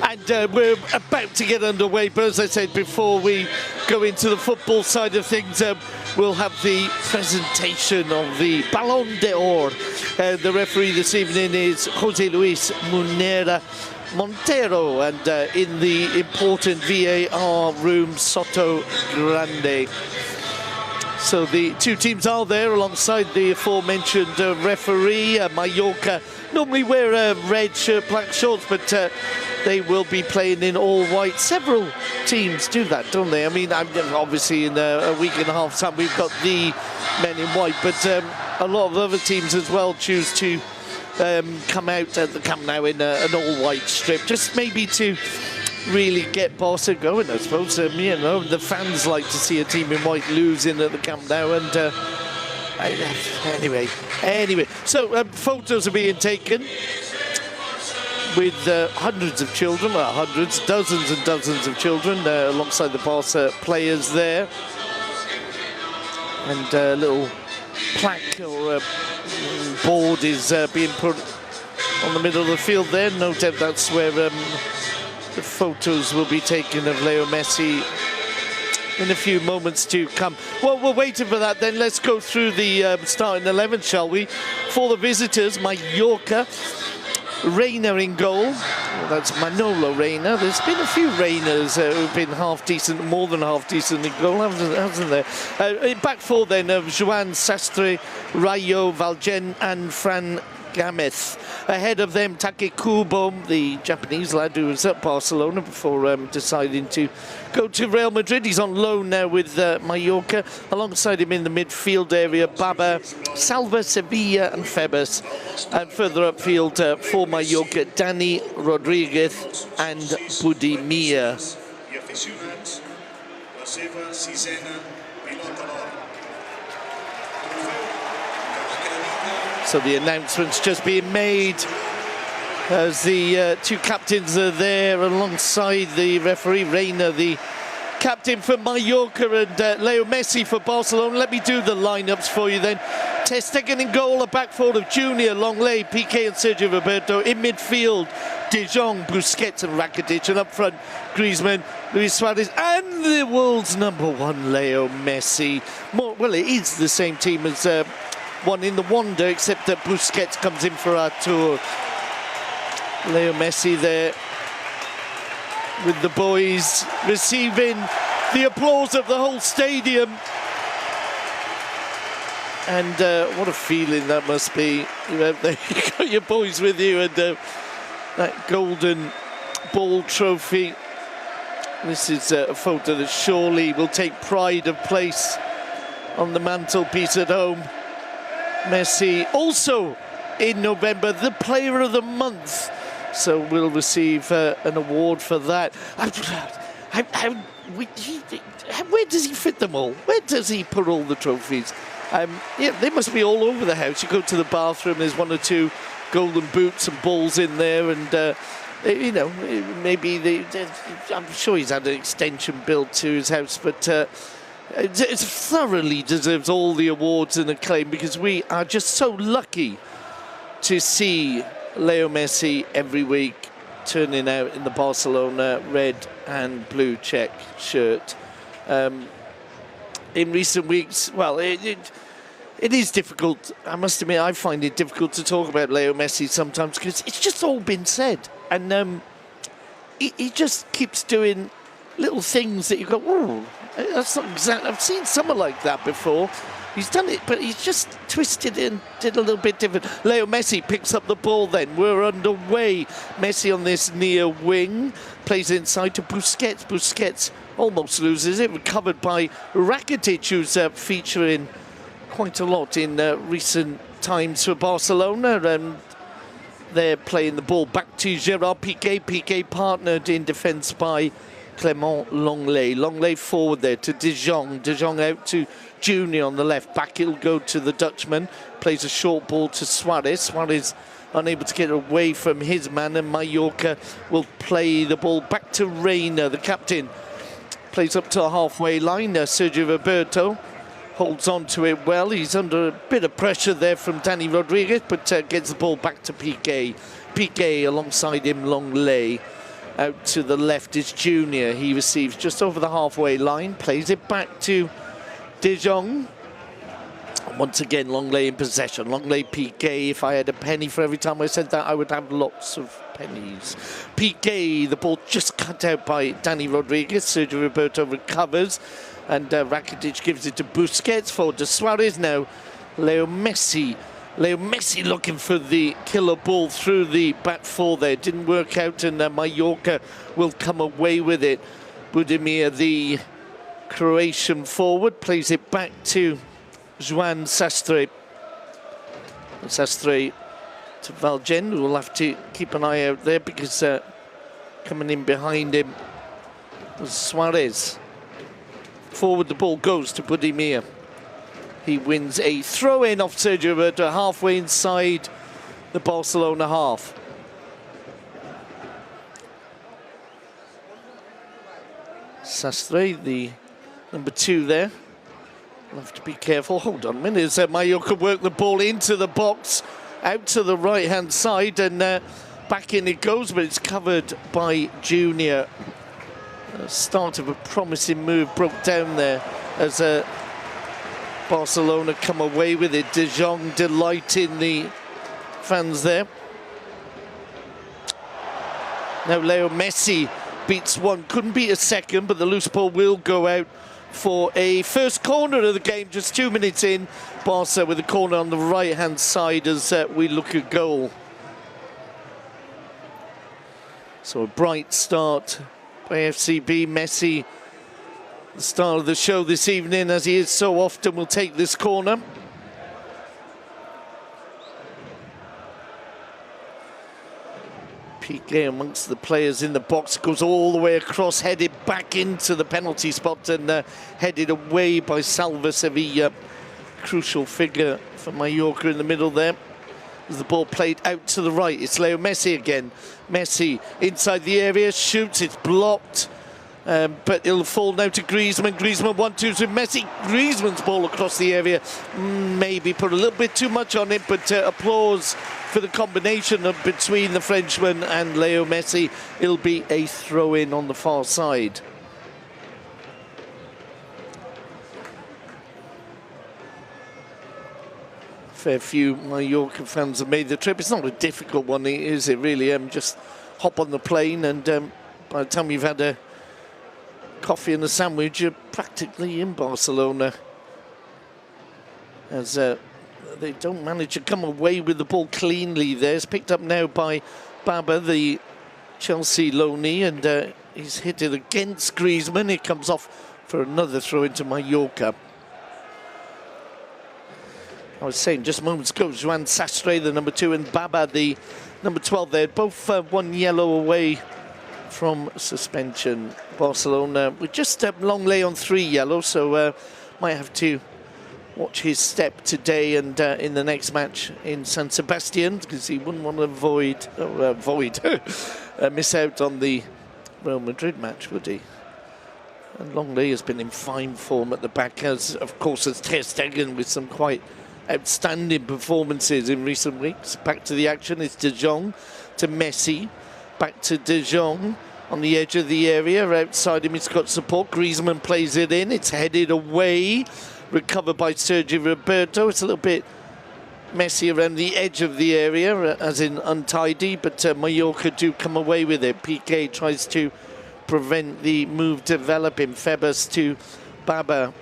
And we're about to get underway, but as I said, before we go into the football side of things, we'll have the presentation of the Ballon d'Or. The referee this evening is Jose Luis Munera Montero, and in the important VAR room, Soto Grande. So the two teams are there alongside the aforementioned referee. Mallorca normally wear a red shirt, black shorts, but they will be playing in all white. Several teams do that, don't they? I mean, obviously in a week and a half's time we've got the men in white, but a lot of other teams as well choose to come out at the Camp Nou in an all-white strip, just maybe to really get Barca going, I suppose. You know, the fans like to see a team in white losing at the Camp Nou, and anyway. So photos are being taken with hundreds of children, dozens and dozens of children alongside the Barca players there, and a little plaque or board is being put on the middle of the field there. No doubt that's where the photos will be taken of Leo Messi in a few moments to come. Well, we're waiting for that then. Let's go through the starting 11, shall we? For the visitors, Mallorca, Reina in goal. Well, that's Manolo Reina. There's been a few Reinas who've been half-decent, more than half-decent in goal, hasn't there? In back four then of Joan Sastre, Rayo, Valgen and Fran Gamez. Ahead of them, Take Kubo, the Japanese lad who was at Barcelona before deciding to go to Real Madrid. He's on loan now with Mallorca. Alongside him in the midfield area, Baba, Salva, Sevilla and Febas. And further upfield for Mallorca, Dani Rodriguez and Budimir. So the announcement's just being made as the two captains are there alongside the referee, Reina, the captain for Mallorca, and Leo Messi for Barcelona. Let me do the lineups for you then. Ter Stegen in goal, a back four of Junior, Longley, Piqué and Sergio Roberto. In midfield, De Jong, Busquets and Rakitic. And up front, Griezmann, Luis Suarez and the world's #1, Leo Messi. Well, it is the same team as one in the Wanda, except that Busquets comes in for our tour. Leo Messi there with the boys, receiving the applause of the whole stadium. And what a feeling that must be. You know, you got your boys with you, and that golden ball trophy. This is a photo that surely will take pride of place on the mantelpiece at home. Messi also in November the Player of the Month, so we'll receive an award for that. Where does he fit them all? Where does he put all the trophies? Yeah, they must be all over the house. You go to the bathroom, there's one or two golden boots and balls in there, and you know, maybe I'm sure he's had an extension built to his house, but it thoroughly deserves all the awards and acclaim, because we are just so lucky to see Leo Messi every week turning out in the Barcelona red and blue check shirt. In recent weeks, well, it is difficult. I must admit, I find it difficult to talk about Leo Messi sometimes, because it's just all been said, and he just keeps doing little things that you go, oh, that's not exactly. I've seen someone like that before. He's done it, but he's just twisted it and did a little bit different. Leo Messi picks up the ball then. We're underway. Messi on this near wing. Plays inside to Busquets. Busquets almost loses it. Recovered by Rakitic, who's featuring quite a lot in recent times for Barcelona. And they're playing the ball back to Gerard Piqué. Piqué partnered in defence by Clement Longley. Longley forward there to De Jong. De Jong out to Junior on the left. Back it'll go to the Dutchman. Plays a short ball to Suarez. Suarez unable to get away from his man, and Mallorca will play the ball back to Reina, the captain. Plays up to a halfway line. Sergio Roberto holds on to it well. He's under a bit of pressure there from Dani Rodriguez, but gets the ball back to Piqué. Piqué alongside him, Longley. Out to the left is Junior. He receives just over the halfway line, plays it back to De Jong. Once again, Longley in possession. Longley, Piqué. If I had a penny for every time I said that, I would have lots of pennies. Piqué, the ball just cut out by Dani Rodriguez. Sergio Roberto recovers, and Rakitic gives it to Busquets. Forward to Suarez now. Leo Messi. Leo Messi looking for the killer ball through the back four there. Didn't work out, and Mallorca will come away with it. Budimir, the Croatian forward, plays it back to Joan Sastre. Sastre to Valgen, who will have to keep an eye out there because coming in behind him was Suarez. Forward the ball goes to Budimir. He wins a throw-in off Sergio Roberto, halfway inside the Barcelona half. Sastre, the number 2 there. We'll have to be careful. Hold on a minute. As Mallorca work the ball into the box, out to the right-hand side, and back in it goes, but it's covered by Junior. Start of a promising move broke down there as Barcelona come away with it. De Jong delighting the fans there. Now Leo Messi beats one, couldn't beat a second, but the loose ball will go out for a first corner of the game, just 2 minutes in. Barca with a corner on the right-hand side as we look at goal. So a bright start by FCB. Messi, the star of the show this evening, as he is so often, will take this corner. Piqué amongst the players in the box, goes all the way across, headed back into the penalty spot, and headed away by Salva Sevilla. Crucial figure for Mallorca in the middle there. As the ball played out to the right, it's Leo Messi again. Messi inside the area, shoots, it's blocked. But it'll fall now to Griezmann. Griezmann 1-2 with Messi. Griezmann's ball across the area. Maybe put a little bit too much on it, but applause for the combination between the Frenchman and Leo Messi. It'll be a throw-in on the far side. Fair few Mallorca fans have made the trip. It's not a difficult one, is it really? Just hop on the plane, and by the time you've had a coffee and a sandwich, you're practically in Barcelona, as they don't manage to come away with the ball cleanly there. It's picked up now by Baba, the Chelsea loanee, and he's hit it against Griezmann. It comes off for another throw into Mallorca. I was saying just moments ago, Joan Sastre, the number 2, and Baba, the number 12 there, both one yellow away from suspension. Barcelona with just Longley on 3 yellow, so might have to watch his step today and in the next match in San Sebastian, because he wouldn't want to miss out on the Real Madrid match, would he? And Longley has been in fine form at the back, as of course as Ter Stegen, with some quite outstanding performances in recent weeks. Back to the action, it's De Jong to Messi, back to De Jong on the edge of the area. Outside him, he's got support. Griezmann plays it in. It's headed away. Recovered by Sergio Roberto. It's a little bit messy around the edge of the area, as in untidy, but Mallorca do come away with it. Piqué tries to prevent the move developing. Febas to Baba.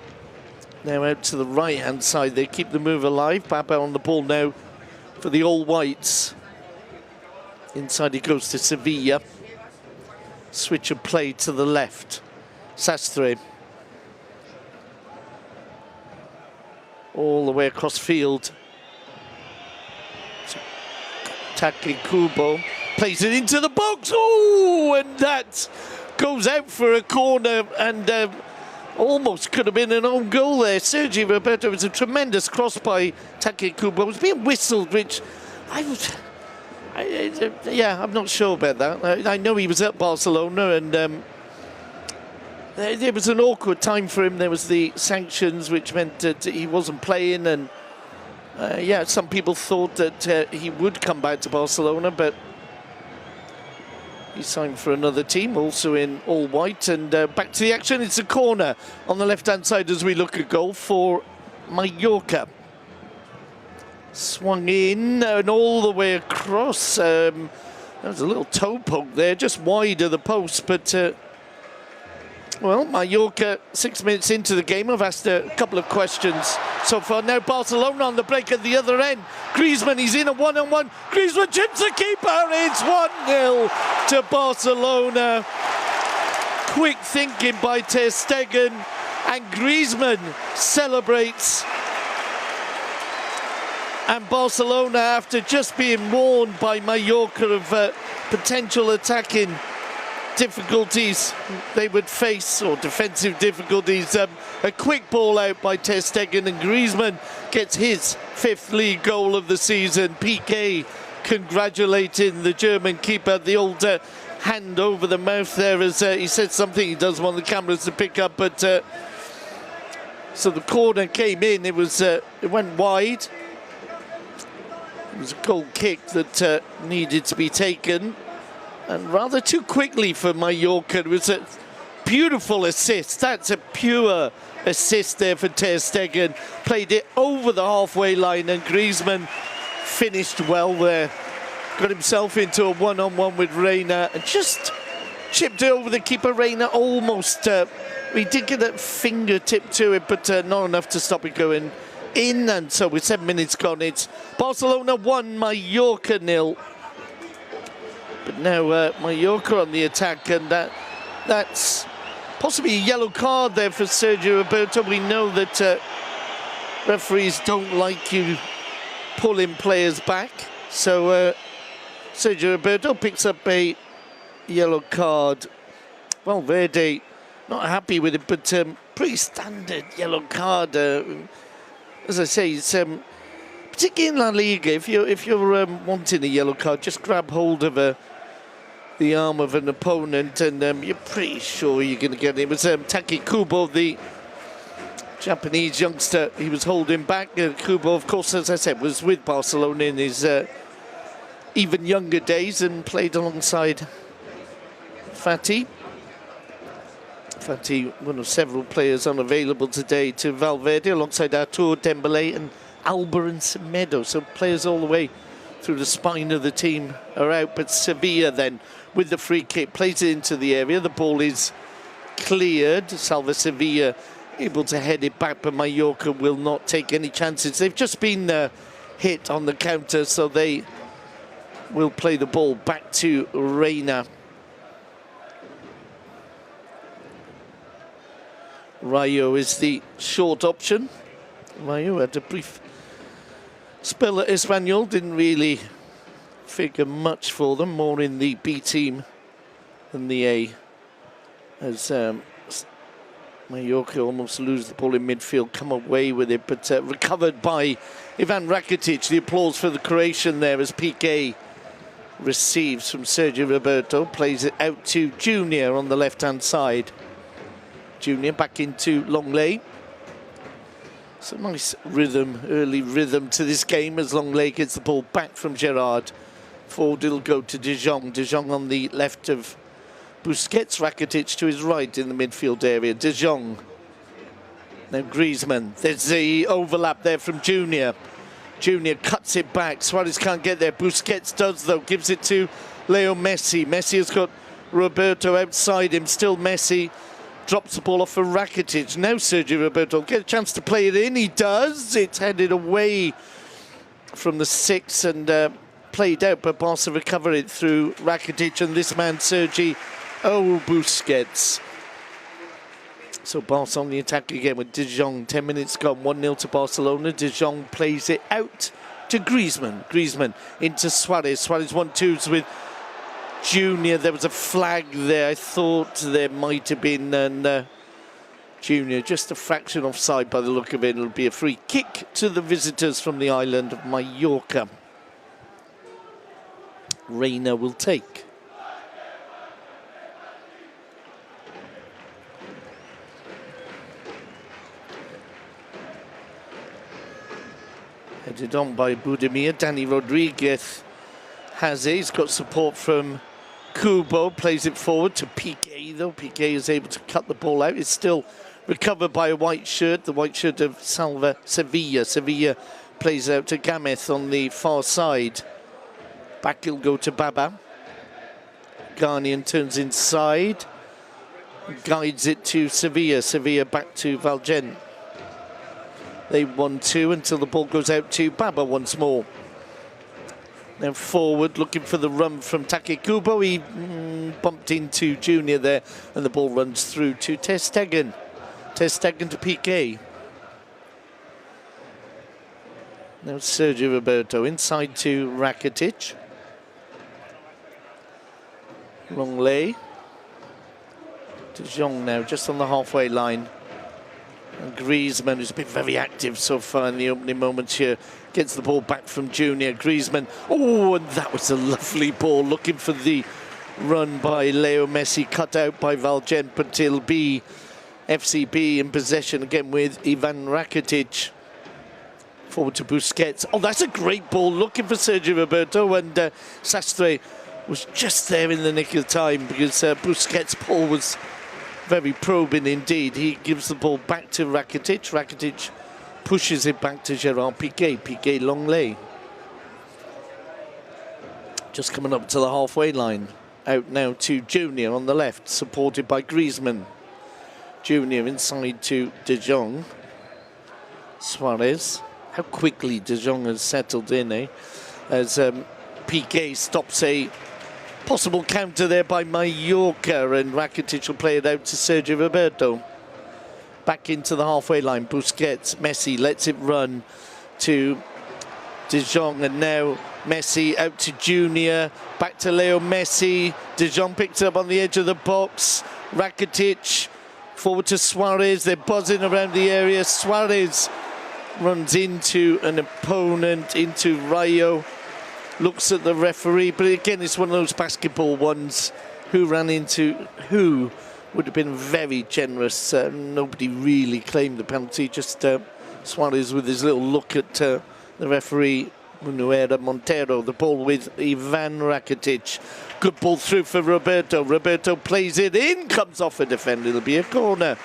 Now out to the right-hand side. They keep the move alive. Baba on the ball now for the All Whites. Inside he goes to Sevilla. Switch of play to the left. Sastre. All the way across field. Taki Kubo plays it into the box. Oh, and that goes out for a corner, and almost could have been an own goal there. Sergio Roberto, was a tremendous cross by Taki Kubo. It was being whistled, which yeah, I'm not sure about that. I know he was at Barcelona, and there was an awkward time for him. There was the sanctions, which meant that he wasn't playing, and yeah, some people thought that he would come back to Barcelona, but He signed for another team, also in all white. And back to the action. It's a corner on the left-hand side as we look at goal for Mallorca. Swung in and all the way across. There was a little toe poke there, just wide of the post. But, well, Mallorca, 6 minutes into the game, have asked a couple of questions so far. Now Barcelona on the break at the other end. Griezmann, he's in a one-on-one. Griezmann chips the keeper. It's 1-0 to Barcelona. Quick thinking by Ter Stegen, and Griezmann celebrates. And Barcelona, after just being warned by Mallorca of potential attacking difficulties they would face, or defensive difficulties, a quick ball out by Ter Stegen, and Griezmann gets his 5th league goal of the season. Piqué congratulating the German keeper. The old hand over the mouth there as he said something he doesn't want the cameras to pick up, but so the corner came in. It was it went wide. It was a goal kick that needed to be taken, and rather too quickly for Mallorca. It was a beautiful assist. That's a pure assist there for Ter Stegen. Played it over the halfway line, and Griezmann finished well there. Got himself into a one-on-one with Reina and just chipped it over the keeper. Reina almost, he did get a fingertip to it, but not enough to stop it going in. And so with 7 minutes gone, it's Barcelona 1, Mallorca 0. But now Mallorca on the attack, and that's possibly a yellow card there for Sergio Roberto. We know that referees don't like you pulling players back. So Sergio Roberto picks up a yellow card. Valverde not happy with it, but pretty standard yellow card. As I say, it's particularly in La Liga, if you're wanting a yellow card, just grab hold of the arm of an opponent, and you're pretty sure you're going to get it. It was Taki Kubo, the Japanese youngster. He was holding back. Kubo, of course, as I said, was with Barcelona in his even younger days and played alongside Fati. Fati, one of several players unavailable today to Valverde, alongside Artur, Dembele and Alba and Semedo. So players all the way through the spine of the team are out. But Sevilla then, with the free kick, plays it into the area. The ball is cleared. Salva Sevilla able to head it back, but Mallorca will not take any chances. They've just been hit on the counter, so they will play the ball back to Reina. Rayo is the short option. Rayo had a brief spell at Espanyol, didn't really figure much for them, more in the B team than the A, as Mallorca almost lose the ball in midfield, come away with it, but recovered by Ivan Rakitic. The applause for the Croatian there as Piqué receives from Sergio Roberto, plays it out to Junior on the left-hand side. Junior back into Longley. Some nice rhythm, early rhythm to this game as Longley gets the ball back from Gerrard. Forward it'll go to De Jong. De Jong on the left of Busquets. Rakitic to his right in the midfield area. De Jong. Now Griezmann. There's the overlap there from Junior. Junior cuts it back. Suarez can't get there. Busquets does though. Gives it to Leo Messi. Messi has got Roberto outside him. Still Messi. Drops the ball off for Rakitic. Now Sergio Roberto get a chance to play it in. He does. It's headed away from the 6 and played out, but Barca recover it through Rakitic and this man Sergi Busquets. So Barca on the attack again with De Jong. 10 minutes gone, 1-0 to Barcelona. De Jong plays it out to Griezmann. Griezmann into Suarez. Suarez 1-2s with Junior. There was a flag there. I thought there might have been, and Junior just a fraction offside by the look of it. It'll be a free kick to the visitors from the island of Mallorca. Reina will take. Headed on by Budimir. Danny Rodriguez has it. He's got support from Kubo plays it forward to Piqué, though. Piqué is able to cut the ball out. It's still recovered by a white shirt, the white shirt of Sevilla. Sevilla plays out to Gameth on the far side. Back he'll go to Baba. Ghanaian turns inside. Guides it to Sevilla. Sevilla back to Valjean. They 1-2 until the ball goes out to Baba once more. Now forward, looking for the run from Take Kubo. He bumped into Junior there, and the ball runs through to Ter Stegen. Ter Stegen to Piqué. Now Sergio Roberto inside to Rakitic. Long lay. De Jong now just on the halfway line. And Griezmann, who's been very active so far in the opening moments here, gets the ball back from Junior. Griezmann, oh, and that was a lovely ball, looking for the run by Leo Messi, cut out by Valjean, but it'll be FCB in possession again with Ivan Rakitic. Forward to Busquets. Oh, that's a great ball, looking for Sergio Roberto, and Sastre was just there in the nick of time because Busquets' ball was very probing indeed. He gives the ball back to Rakitic. Rakitic pushes it back to Gerard Piqué. Piqué long lay. Just coming up to the halfway line. Out now to Junior on the left, supported by Griezmann. Junior inside to De Jong. Suarez. How quickly De Jong has settled in, eh? As Piqué stops a possible counter there by Mallorca, and Rakitic will play it out to Sergio Roberto. Back into the halfway line, Busquets, Messi lets it run to De Jong, and now Messi out to Junior, back to Leo Messi. De Jong picks it up on the edge of the box. Rakitic forward to Suarez, they're buzzing around the area. Suarez runs into an opponent, into Rayo. Looks at the referee, but again, it's one of those basketball ones. Who ran into who would have been very generous. Nobody really claimed the penalty, just Suarez with his little look at the referee, Manuela Montero. The ball with Ivan Rakitic. Good ball through for Roberto. Roberto plays it in, comes off a defender. It'll be a corner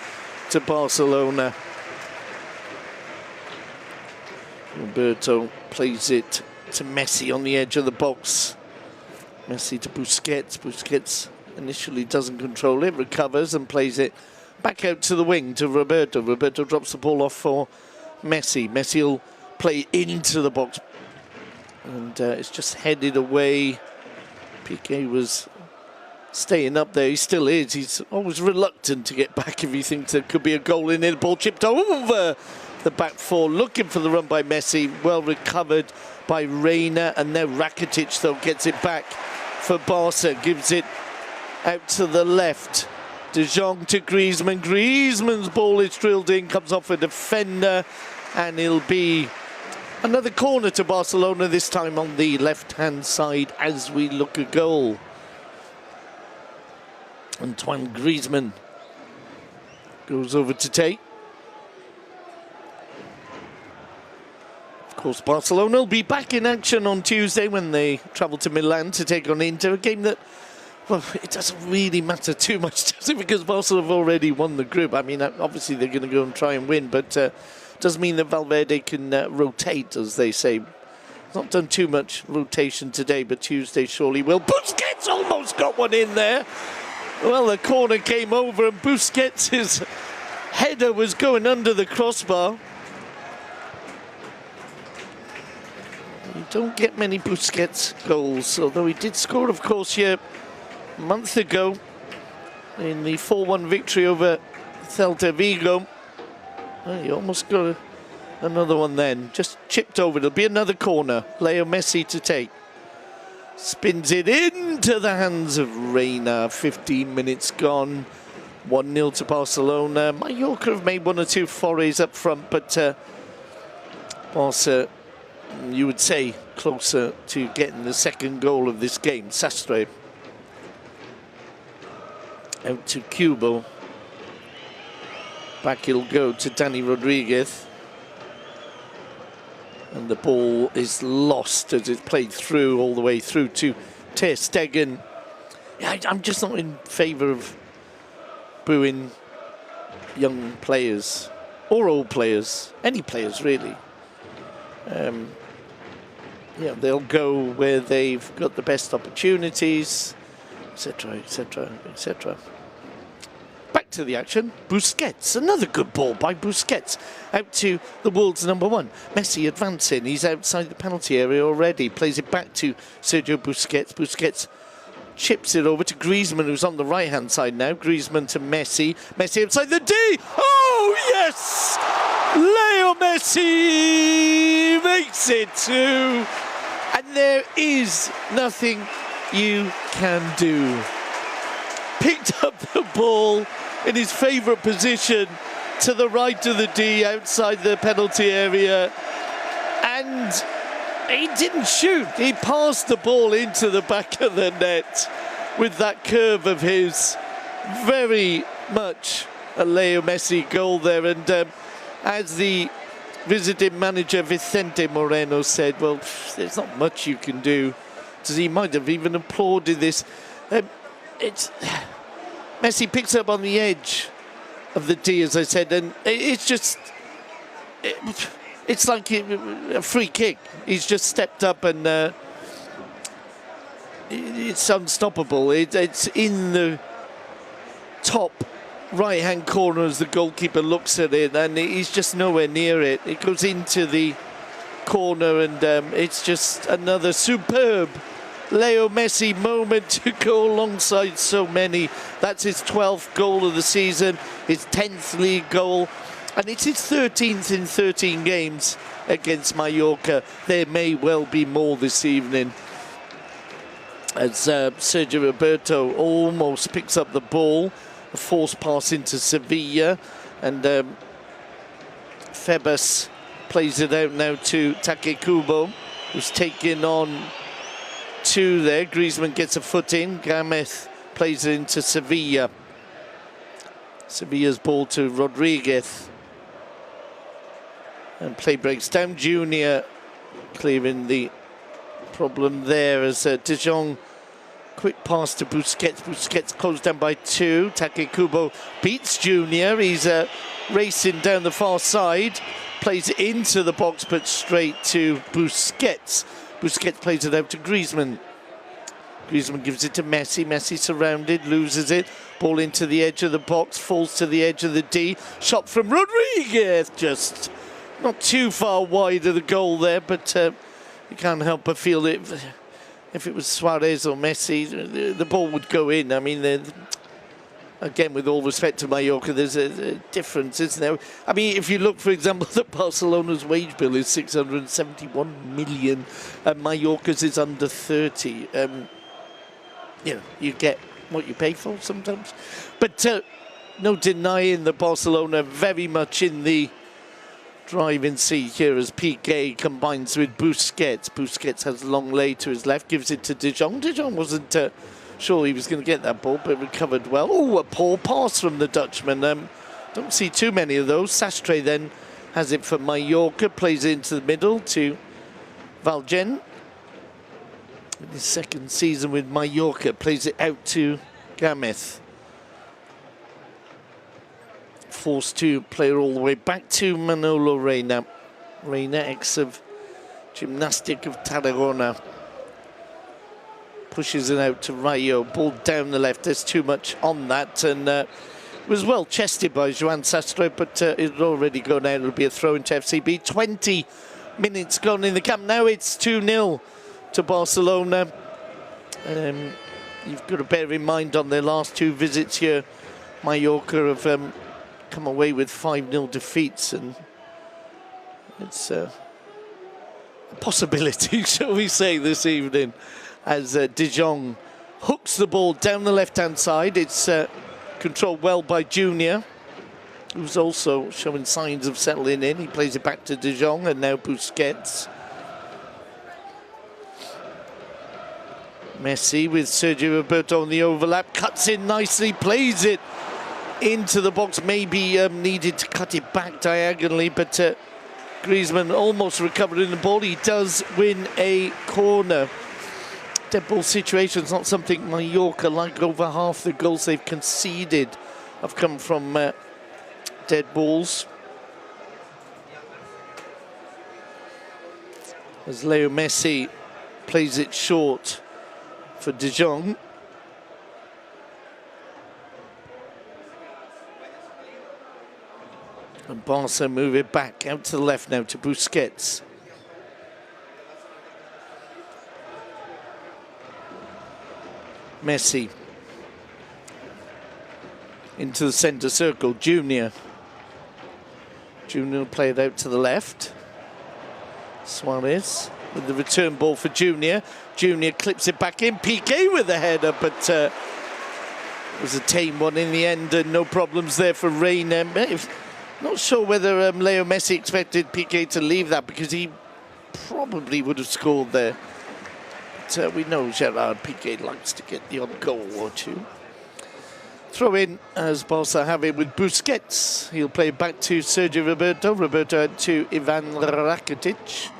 to Barcelona. Roberto plays it to Messi on the edge of the box. Messi to Busquets. Busquets initially doesn't control it, recovers and plays it back out to the wing to Roberto. Roberto drops the ball off for Messi. Messi will play into the box, and it's just headed away. Piqué was staying up there. He still is. He's always reluctant to get back if he thinks there could be a goal in it. The ball chipped over the back four, looking for the run by Messi. Well recovered by Reina, and now Rakitic though gets it back for Barca, gives it out to the left. De Jong to Griezmann. Griezmann's ball is drilled in, comes off a defender, and it'll be another corner to Barcelona, this time on the left-hand side as we look a goal. Antoine Griezmann goes over to take. Of course, Barcelona will be back in action on Tuesday when they travel to Milan to take on Inter, a game that, well, it doesn't really matter too much, does it? Because Barcelona have already won the group. I mean, obviously they're going to go and try and win, but doesn't mean that Valverde can rotate, as they say. Not done too much rotation today, but Tuesday surely will. Busquets almost got one in there. Well, the corner came over, and Busquets' header was going under the crossbar. You don't get many Busquets goals, although he did score, of course, here a month ago in the 4-1 victory over Celta Vigo. Oh, he almost got another one then. Just chipped over. It'll be another corner. Leo Messi to take. Spins it into the hands of Reina. 15 minutes gone. 1-0 to Barcelona. Mallorca have made one or two forays up front, but Barca, you would say, closer to getting the second goal of this game. Sastre out to Kubo. Back he'll go to Dani Rodriguez. And the ball is lost as it's played through, all the way through to Ter Stegen. I'm just not in favour of booing young players or old players, any players really. They'll go where they've got the best opportunities, etc., etc., etc. Back to the action. Busquets, another good ball by Busquets, out to the world's number one. Messi advancing, he's outside the penalty area already, plays it back to Sergio Busquets. Busquets chips it over to Griezmann, who's on the right-hand side now. Griezmann to Messi. Messi outside the D! Oh, yes! Leo Messi makes it two. And there is nothing you can do. Picked up the ball in his favourite position to the right of the D outside the penalty area. And he didn't shoot. He passed the ball into the back of the net with that curve of his. Very much a Leo Messi goal there. And as the visiting manager Vicente Moreno said, well, there's not much you can do. So he might have even applauded this. Messi picks up on the edge of the D, as I said, and it's just... It's like a free kick. He's just stepped up and it's unstoppable. It's in the top right-hand corner as the goalkeeper looks at it, and he's just nowhere near it. It goes into the corner, and it's just another superb Leo Messi moment to go alongside so many. That's his 12th goal of the season, his 10th league goal, and it's his 13th in 13 games against Mallorca. There may well be more this evening, as Sergio Roberto almost picks up the ball. A forced pass into Sevilla, and Febas plays it out now to Take Kubo, who's taking on two there. Griezmann gets a foot in. Gamez plays it into Sevilla. Sevilla's ball to Rodriguez. And play breaks down. Junior clearing the problem there as De Jong. Quick pass to Busquets. Busquets closed down by two. Take Kubo beats Junior. He's racing down the far side. Plays it into the box, but straight to Busquets. Busquets plays it out to Griezmann. Griezmann gives it to Messi. Messi surrounded, loses it. Ball into the edge of the box, falls to the edge of the D. Shot from Rodriguez. Just not too far wide of the goal there, but you can't help but feel it. If it was Suarez or Messi, the ball would go in. I mean, again, with all respect to Mallorca, there's a difference, isn't there? I mean, if you look, for example, that Barcelona's wage bill is 671 million, and Mallorca's is under 30. You get what you pay for sometimes. But no denying that Barcelona very much in the driving seat here as Piqué combines with Busquets. Busquets has long lay to his left, gives it to De Jong. De Jong wasn't sure he was going to get that ball, but recovered well. Oh, a poor pass from the Dutchman. Don't see too many of those. Sastre then has it for Mallorca, plays it into the middle to Valgen. In his second season with Mallorca, plays it out to Gamez. Forced to play it all the way back to Manolo Reina. Reina, ex of Gymnastic of Tarragona. Pushes it out to Rayo. Ball down the left. There's too much on that. And it was well chested by Joan Sastre, but it had already gone out. It'll be a throw into FCB. 20 minutes gone in the Camp Nou. It's 2-0 to Barcelona. You've got to bear in mind on their last two visits here, Mallorca have come away with 5-0 defeats, and it's a possibility, shall we say, this evening, as De Jong hooks the ball down the left-hand side. It's controlled well by Junior, who's also showing signs of settling in. He plays it back to De Jong, and now Busquets. Messi with Sergio Roberto on the overlap, cuts in nicely, plays it into the box. Maybe needed to cut it back diagonally, but Griezmann almost recovered in the ball. He does win a corner. dead ball situations, not something Mallorca like. Over half the goals they've conceded have come from dead balls. As Leo Messi plays it short for De Jong. And Barca move it back out to the left now to Busquets. Messi into the centre circle. Junior will play it out to the left. Suarez with the return ball for Junior. Junior clips it back in. Piqué with the header, but it was a tame one in the end, and no problems there for Reina. Not sure whether Leo Messi expected Piqué to leave that, because he probably would have scored there. But we know Gerard Piqué likes to get the odd goal or two. Throw in as Barca have it with Busquets. He'll play back to Sergio Roberto. Roberto to Ivan Rakitic.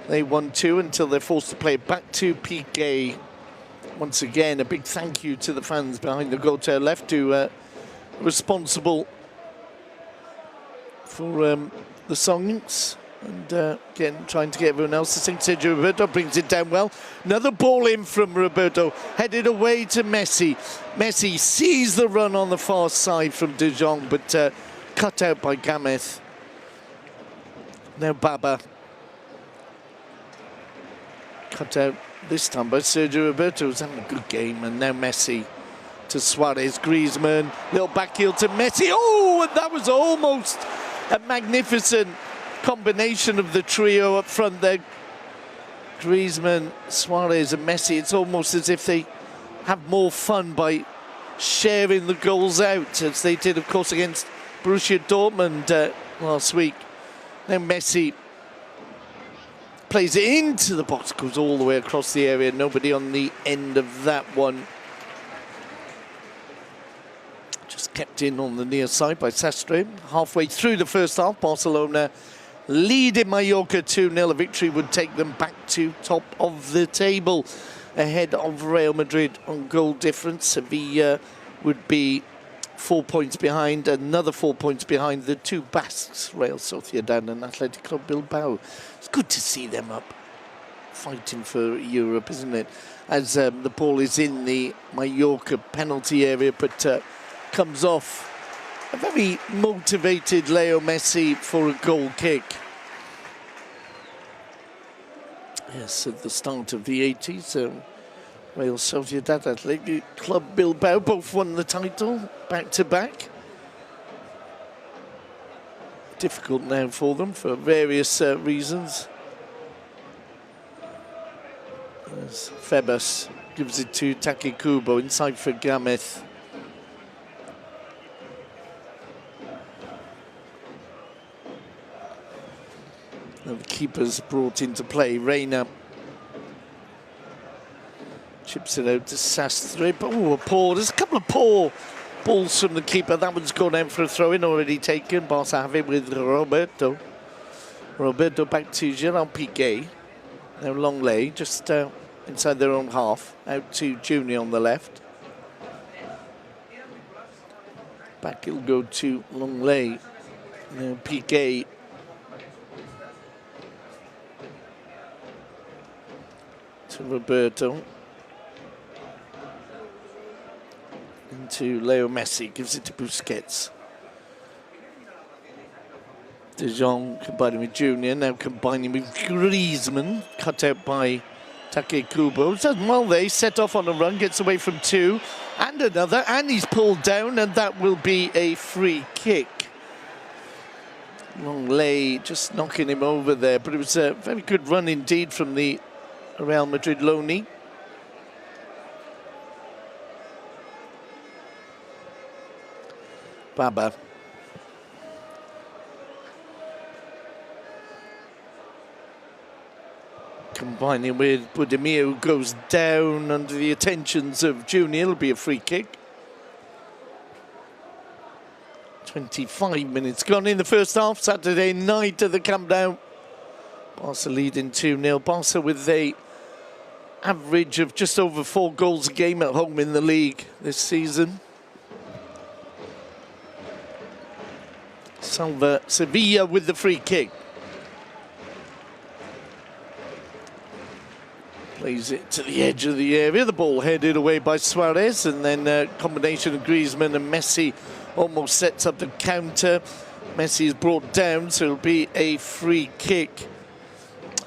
They 1-2 until they're forced to play back to Piqué. Once again, a big thank you to the fans behind the goal to our left, who responsible for the songs, and again trying to get everyone else to sing. Sergio Roberto brings it down well. Another ball in from Roberto, headed away to Messi. Messi sees the run on the far side from De Jong, but cut out by Gamez. Now Baba. Cut out this time by Sergio Roberto, who's having a good game, and now Messi to Suarez. Griezmann, little back heel to Messi. Oh, and that was almost a magnificent combination of the trio up front there. Griezmann, Suarez and Messi. It's almost as if they have more fun by sharing the goals out, as they did, of course, against Borussia Dortmund last week. Now Messi plays it into the box, goes all the way across the area. Nobody on the end of that one. Just kept in on the near side by Sastre. Halfway through the first half, Barcelona leading Mallorca 2-0. A victory would take them back to top of the table, ahead of Real Madrid on goal difference. Sevilla would be 4 points behind, another 4 points behind the two Basques, Real Sociedad and Athletic Club Bilbao. It's good to see them up, fighting for Europe, isn't it? As the ball is in the Mallorca penalty area, but comes off. A very motivated Leo Messi for a goal kick. Yes, at the start of the 80s, Real Sociedad, Athletic Club Bilbao both won the title back-to-back. Difficult now for them for various reasons. As Febas gives it to Take Kubo, inside for Gamez. The keeper's brought into play. Reina chips it out to Sastre. Oh, there's a couple of poor balls from the keeper. That one's gone out for a throw-in, already taken. Barca have it with Roberto. Roberto back to Gerard Piqué. Now Longley, just inside their own half. Out to Junior on the left. Back he'll go to Longley. Now Piqué. To Roberto. Into Leo Messi, gives it to Busquets. De Jong combining with Junior, now combining with Griezmann, cut out by Take Kubo. Does well there, he set off on a run, gets away from two, and another, and he's pulled down, and that will be a free kick. Longley just knocking him over there, but it was a very good run indeed from the Real Madrid loanee. Baba. Combining with Budimir, who goes down under the attentions of Junior. It'll be a free kick. 25 minutes gone in the first half. Saturday night at the Camp Nou. Barca leading 2-0. Barca with a average of just over 4 goals a game at home in the league this season. Sevilla with the free kick. Plays it to the edge of the area. The ball headed away by Suarez, and then a combination of Griezmann and Messi almost sets up the counter. Messi is brought down, so it'll be a free kick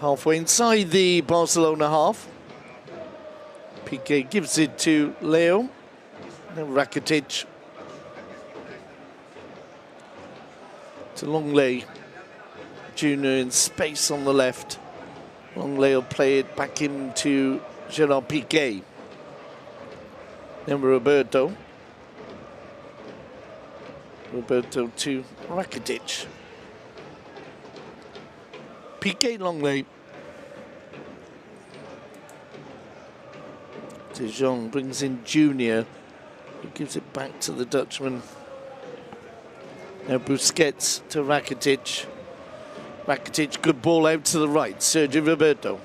halfway inside the Barcelona half. Piqué gives it to Leo. Now Rakitic to Longley. Junior in space on the left. Longley will play it back into Gerard Piqué. Then Roberto. Roberto to Rakitic. Piqué, Longley. De Jong brings in Junior, who gives it back to the Dutchman. Now Busquets to Rakitic. Rakitic, good ball out to the right. Sergio Roberto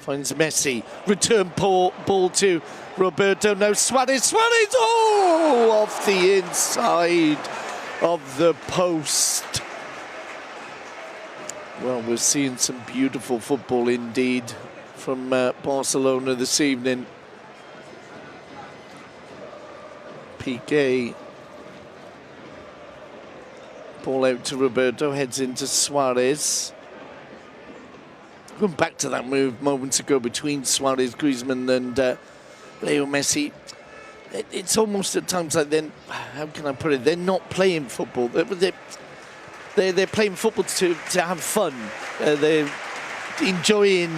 finds Messi. Return ball to Roberto. Now Suarez. Suarez! Oh! Off the inside of the post. Well, we're seeing some beautiful football indeed from Barcelona this evening. Piqué. Ball out to Roberto, heads into Suarez. Going back to that move moments ago between Suarez, Griezmann and Leo Messi. It's almost at times like then, how can I put it? They're not playing football. They're playing football to have fun. They're enjoying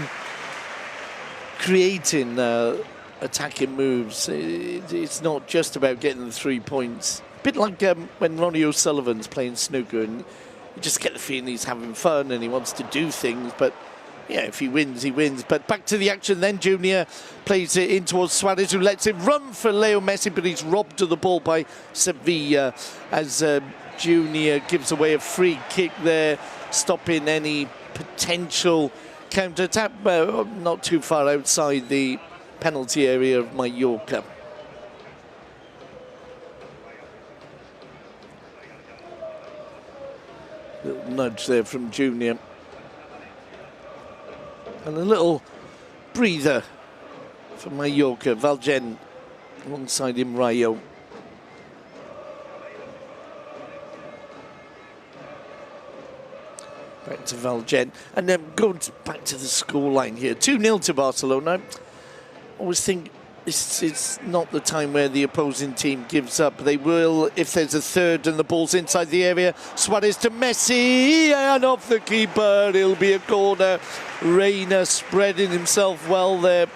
creating attacking moves. It's not just about getting the 3 points. A bit like when Ronnie O'Sullivan's playing snooker, and you just get the feeling he's having fun and he wants to do things, but yeah, if he wins, he wins. But back to the action then. Junior plays it in towards Suarez, who lets it run for Leo Messi, but he's robbed of the ball by Sevilla as Junior gives away a free kick there, stopping any potential counter-attack, not too far outside the penalty area of Mallorca. Little nudge there from Junior. And a little breather for Mallorca. Valgen alongside him, Rayo. Back to Valgen. And then going back to the scoreline here. 2-0 to Barcelona. I always think this is not the time where the opposing team gives up. They will if there's a third and the ball's inside the area. Suarez to Messi, and off the keeper. It'll be a corner. Reina spreading himself well there.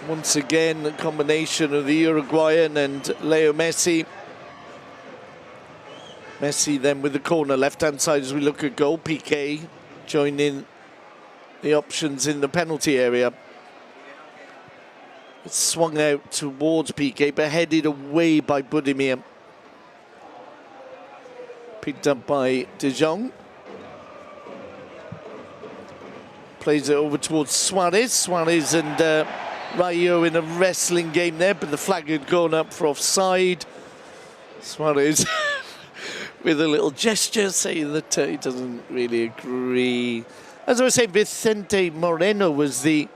Once again, a combination of the Uruguayan and Leo Messi. Messi then with the corner, left-hand side as we look at goal. Piqué joining the options in the penalty area. It's swung out towards Piqué, but headed away by Budimir. Picked up by De Jong. Plays it over towards Suarez. Suarez and Rayo in a wrestling game there, but the flag had gone up for offside. Suarez with a little gesture saying that he doesn't really agree. As I was saying, Vicente Moreno is the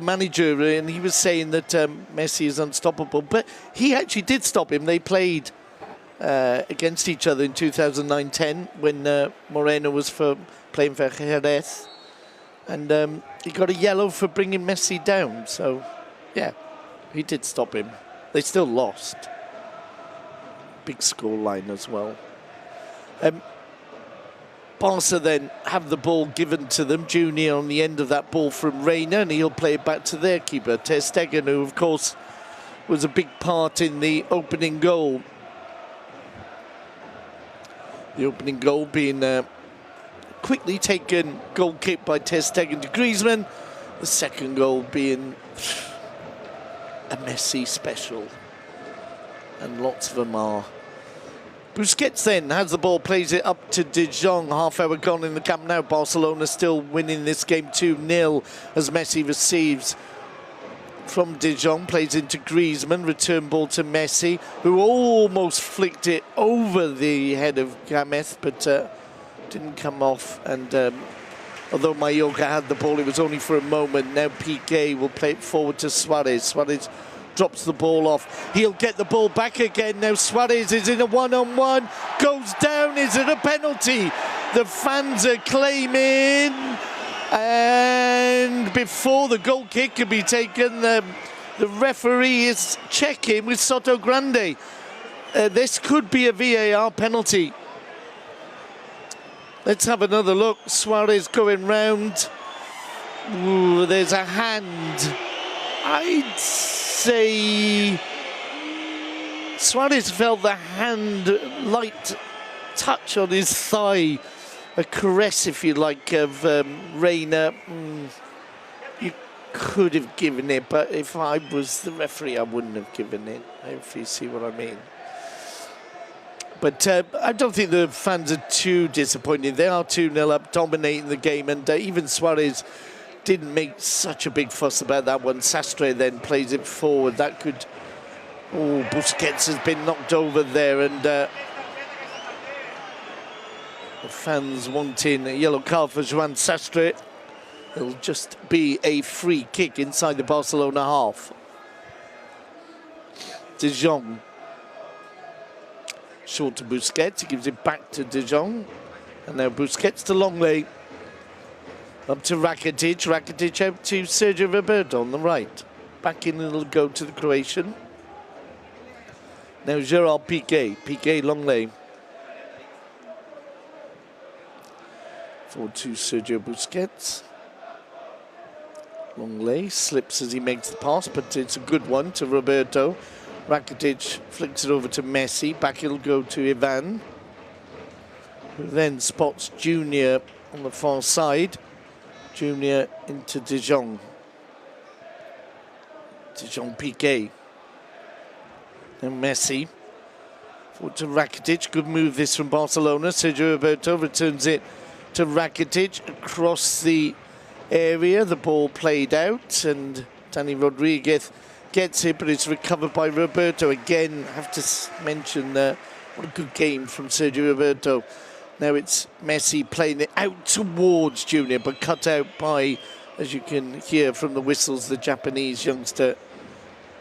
manager, and he was saying that Messi is unstoppable, but he actually did stop him. They played against each other in 2009-10 when Moreno was playing for Jerez, and he got a yellow for bringing Messi down. So, yeah, he did stop him. They still lost. Big score line as well. Barca then have the ball given to them. Junior on the end of that ball from Reina, and he'll play it back to their keeper, Ter Stegen, who of course was a big part in the opening goal. The opening goal being quickly taken goal kick by Ter Stegen to Griezmann. The second goal being a Messi special. And lots of them are. Busquets then has the ball, plays it up to De Jong. Half hour gone in the Camp Nou. Barcelona still winning this game 2-0 as Messi receives from De Jong, plays into Griezmann, return ball to Messi, who almost flicked it over the head of Gameth, but didn't come off. And although Mallorca had the ball, it was only for a moment. Now Piqué will play it forward to Suarez. Suarez drops the ball off. He'll get the ball back again. Now Suarez is in a one-on-one, goes down. Is it a penalty? The fans are claiming. And before the goal kick can be taken, the referee is checking with Soto Grande. This could be a VAR penalty. Let's have another look. Suarez going round. Ooh, there's a hand. I'd say Suarez felt the hand, light touch on his thigh. A caress, if you like, of Reina. You could have given it, but if I was the referee, I wouldn't have given it, if you see what I mean. But I don't think the fans are too disappointed. They are 2-0 up, dominating the game, and even Suarez didn't make such a big fuss about that one. Sastre then plays it forward. That could... Oh, Busquets has been knocked over there, and... the fans wanting a yellow card for Joan Sastre. It'll just be a free kick inside the Barcelona half. De Jong. Short to Busquets. He gives it back to De Jong. And now Busquets to Longley. Up to Rakitic. Rakitic out to Sergio Roberto on the right. Back in, it'll go to the Croatian. Now Gerard Piqué. Piqué Longley. Forward to Sergio Busquets. Longley slips as he makes the pass, but it's a good one to Roberto. Rakitic flicks it over to Messi. Back it'll go to Ivan, who then spots Junior on the far side. Junior into De Jong. De Jong Piqué. Then Messi. Forward to Rakitic. Good move this from Barcelona. Sergio Roberto returns it to Rakitic across the area. The ball played out, and Dani Rodriguez gets it, but it's recovered by Roberto. Again, have to mention what a good game from Sergio Roberto. Now it's Messi playing it out towards Junior, but cut out by, as you can hear from the whistles, the Japanese youngster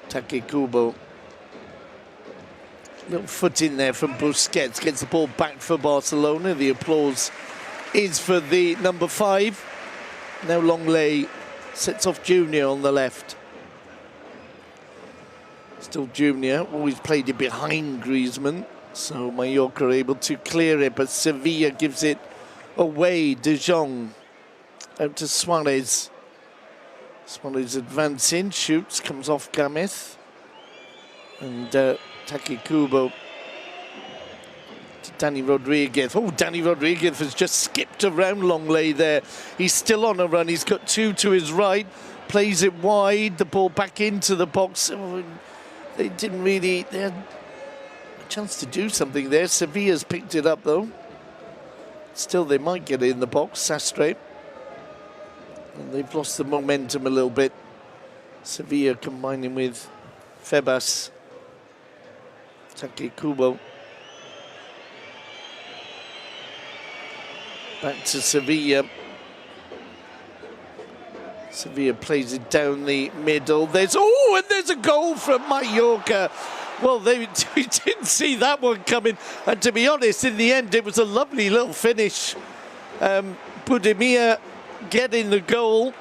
Take Kubo. Little foot in there from Busquets, gets the ball back for Barcelona. The applause is for the number 5. Now Longley sets off Junior on the left. Still Junior, always played it behind Griezmann, so Mallorca are able to clear it, but Sevilla gives it away. De Jong out to Suarez. Suarez advancing, shoots, comes off Gameth. And Take Kubo to Dani Rodriguez. Oh, Dani Rodriguez has just skipped around Longley there. He's still on a run. He's got 2 to his right. Plays it wide. The ball back into the box. Oh, they didn't really... They had a chance to do something there. Sevilla's picked it up, though. Still, they might get it in the box. Sastre. And they've lost the momentum a little bit. Sevilla combining with Febas. Take Kubo. Back to Sevilla. Sevilla plays it down the middle. There's a goal from Mallorca. Well, we didn't see that one coming. And to be honest, in the end, it was a lovely little finish. Budimir getting the goal.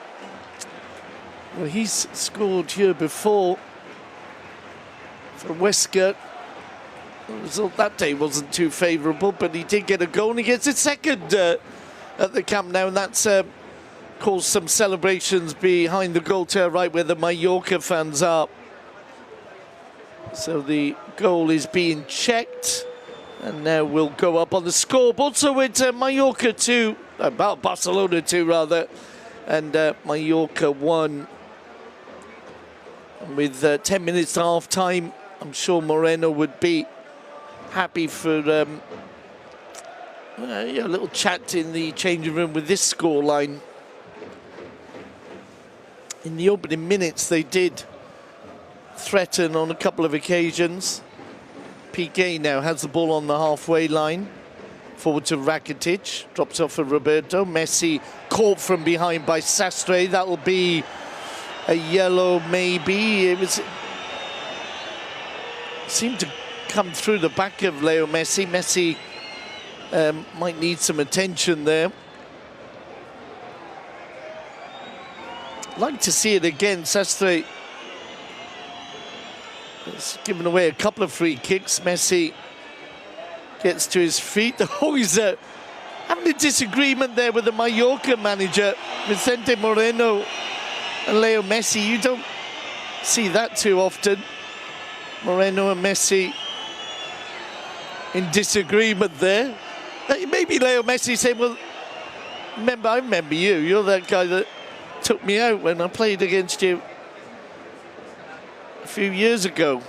Well, he's scored here before for Huesca. The result that day wasn't too favourable, but he did get a goal, and he gets a second at the Camp Nou, and that's caused some celebrations behind the goal to our right where the Mallorca fans are. So the goal is being checked, and now we'll go up on the scoreboard. So it's Mallorca 2, about Barcelona 2 rather, and Mallorca 1. And with 10 minutes to half time, I'm sure Moreno would be happy for a little chat in the changing room with this scoreline. In the opening minutes, they did threaten on a couple of occasions. Piqué now has the ball on the halfway line. Forward to Rakitic, drops off for Roberto. Messi caught from behind by Sastre. That will be a yellow, maybe. It seemed to come through the back of Leo Messi. Messi might need some attention there. Like to see it again. Sastre has given away a couple of free kicks. Messi gets to his feet. Oh, he's having a disagreement there with the Mallorca manager, Vicente Moreno and Leo Messi. You don't see that too often. Moreno and Messi in disagreement there. Maybe Leo Messi saying, well, I remember you. You're that guy that took me out when I played against you a few years ago.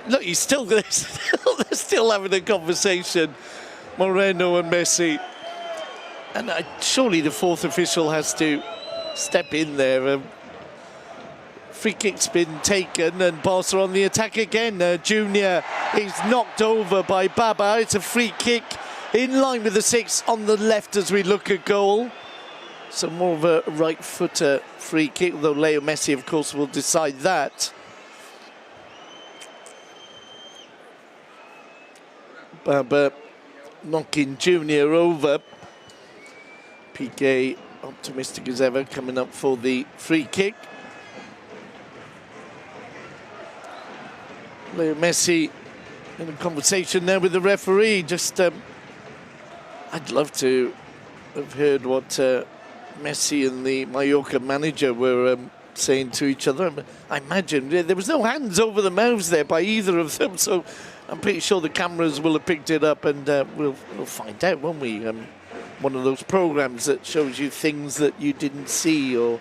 Look, they're still having a conversation, Moreno and Messi. And surely the fourth official has to step in there. Free kick's been taken and Barca on the attack again. Junior is knocked over by Baba. It's a free kick in line with the six on the left as we look at goal. So more of a right-footer free kick, though Leo Messi, of course, will decide that. Baba knocking Junior over. Piqué, optimistic as ever, coming up for the free kick. Leo Messi in a conversation there with the referee. Just, I'd love to have heard what Messi and the Mallorca manager were saying to each other. I imagine there was no hands over the mouths there by either of them, so I'm pretty sure the cameras will have picked it up, and we'll find out, won't we? One of those programs that shows you things that you didn't see. Or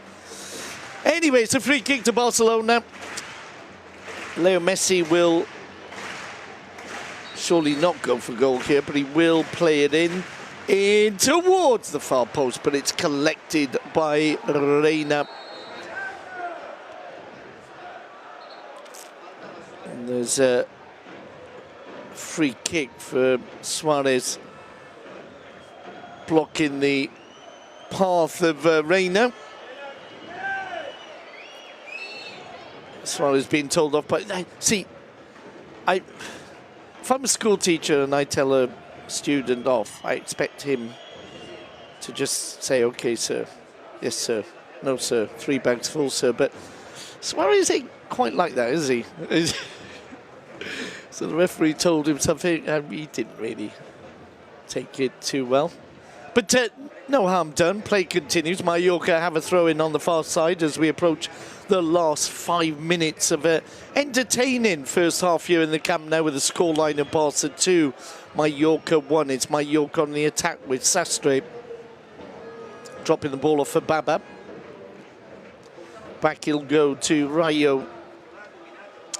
anyway, it's a free kick to Barcelona. Leo Messi will surely not go for goal here, but he will play it in towards the far post, but it's collected by Reina. And there's a free kick for Suarez, blocking the path of Reina. Suarez being told off, but see, if I'm a school teacher and I tell a student off, I expect him to just say, okay, sir, yes, sir, no, sir, 3 bags full, sir. But Suarez ain't quite like that, is he? So the referee told him something, and he didn't really take it too well. But no harm done. Play continues. Mallorca have a throw-in on the far side as we approach the last 5 minutes of an entertaining first half here in the Camp Nou with a scoreline of Barca 2, Mallorca 1. It's Mallorca on the attack with Sastre dropping the ball off for Baba. Back he'll go to Rayo,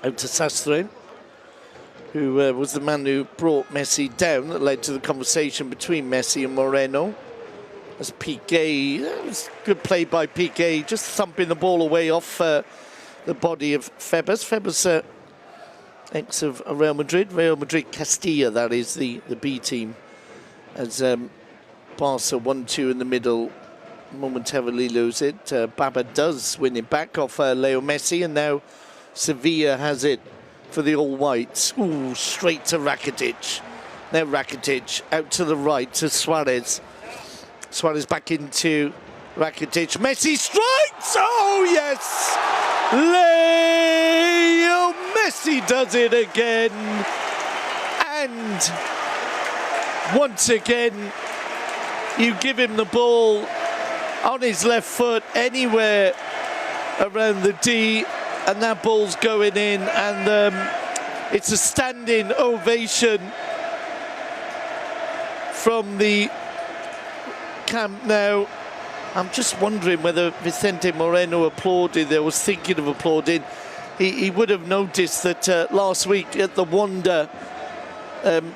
out to Sastre, who was the man who brought Messi down, that led to the conversation between Messi and Moreno. As Piqué, that was good play by Piqué, just thumping the ball away off the body of Febas. Febas, ex of Real Madrid Castilla, that is the B team. As Barca 1-2 in the middle, momentarily lose it. Baba does win it back off Leo Messi, and now Sevilla has it for the All-Whites. Ooh, straight to Rakitic. Now Rakitic out to the right to Suarez. Suarez back into Rakitic. Messi strikes! Oh, yes! Leo Messi does it again. And once again, you give him the ball on his left foot anywhere around the D, and that ball's going in, and it's a standing ovation from the Camp Nou. I'm just wondering whether Vicente Moreno applauded or was thinking of applauding. He would have noticed that last week at the Wanda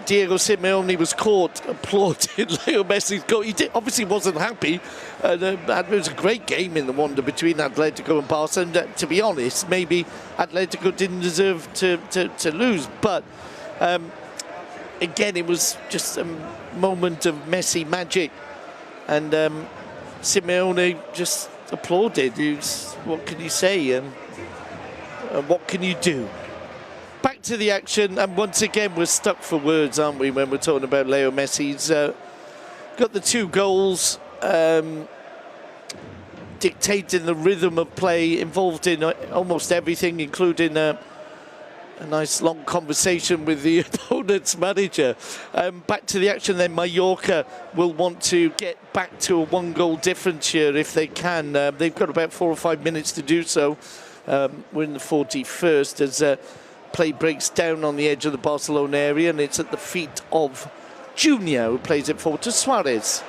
Diego Simeone was caught applauding Leo Messi's goal. He obviously wasn't happy. It was a great game in the wonder between Atletico and Barca. And to be honest, maybe Atletico didn't deserve to lose. But again, it was just a moment of Messi magic. And Simeone just applauded. What can you say? What can you do? Back to the action, and once again we're stuck for words, aren't we, when we're talking about Leo Messi. He's got the 2 goals, dictating the rhythm of play, involved in almost everything, including a nice long conversation with the opponent's manager. Back to the action then. Mallorca will want to get back to a 1-goal difference here if they can. They've got about 4 or 5 minutes to do so. We're in the 41st as play breaks down on the edge of the Barcelona area, and it's at the feet of Junior, who plays it forward to Suarez.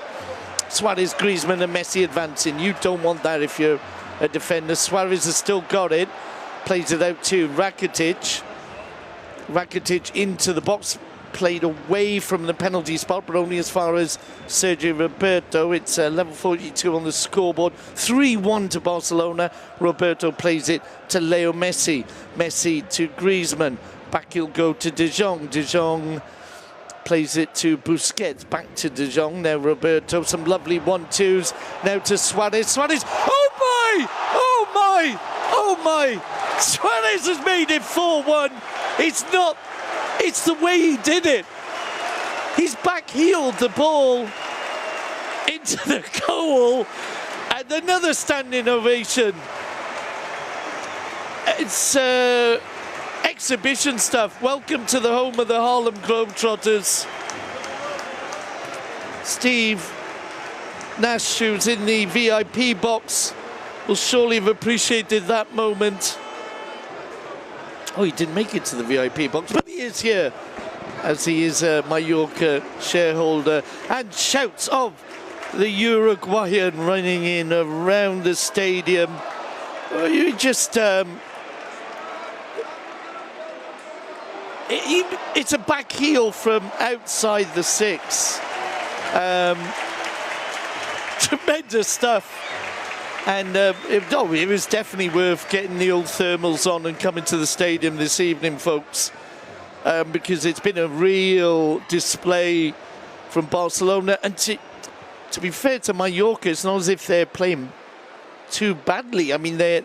Suarez, Griezmann and Messi advancing. You don't want that if you're a defender. Suarez has still got it. Plays it out to Rakitic. Rakitic into the box. Played away from the penalty spot, but only as far as Sergio Roberto. It's level 42 on the scoreboard. 3-1 to Barcelona. Roberto plays it to Leo Messi. Messi to Griezmann. Back he'll go to De Jong. De Jong plays it to Busquets. Back to De Jong. Now Roberto. Some lovely 1-2s. Now to Suarez. Suarez. Oh my! Oh my! Oh my! Suarez has made it 4-1. It's not... It's the way he did it. He's back-heeled the ball into the goal, and another standing ovation. It's exhibition stuff. Welcome to the home of the Harlem Globetrotters. Steve Nash, who's in the VIP box, will surely have appreciated that moment. Oh, he didn't make it to the VIP box, but he is here, as he is a Mallorca shareholder. And shouts of the Uruguayan running in around the stadium. Well, you just... it's a back heel from outside the 6. Tremendous stuff. And it was definitely worth getting the old thermals on and coming to the stadium this evening, folks, because it's been a real display from Barcelona. And to be fair to Mallorca, it's not as if they're playing too badly. I mean, they're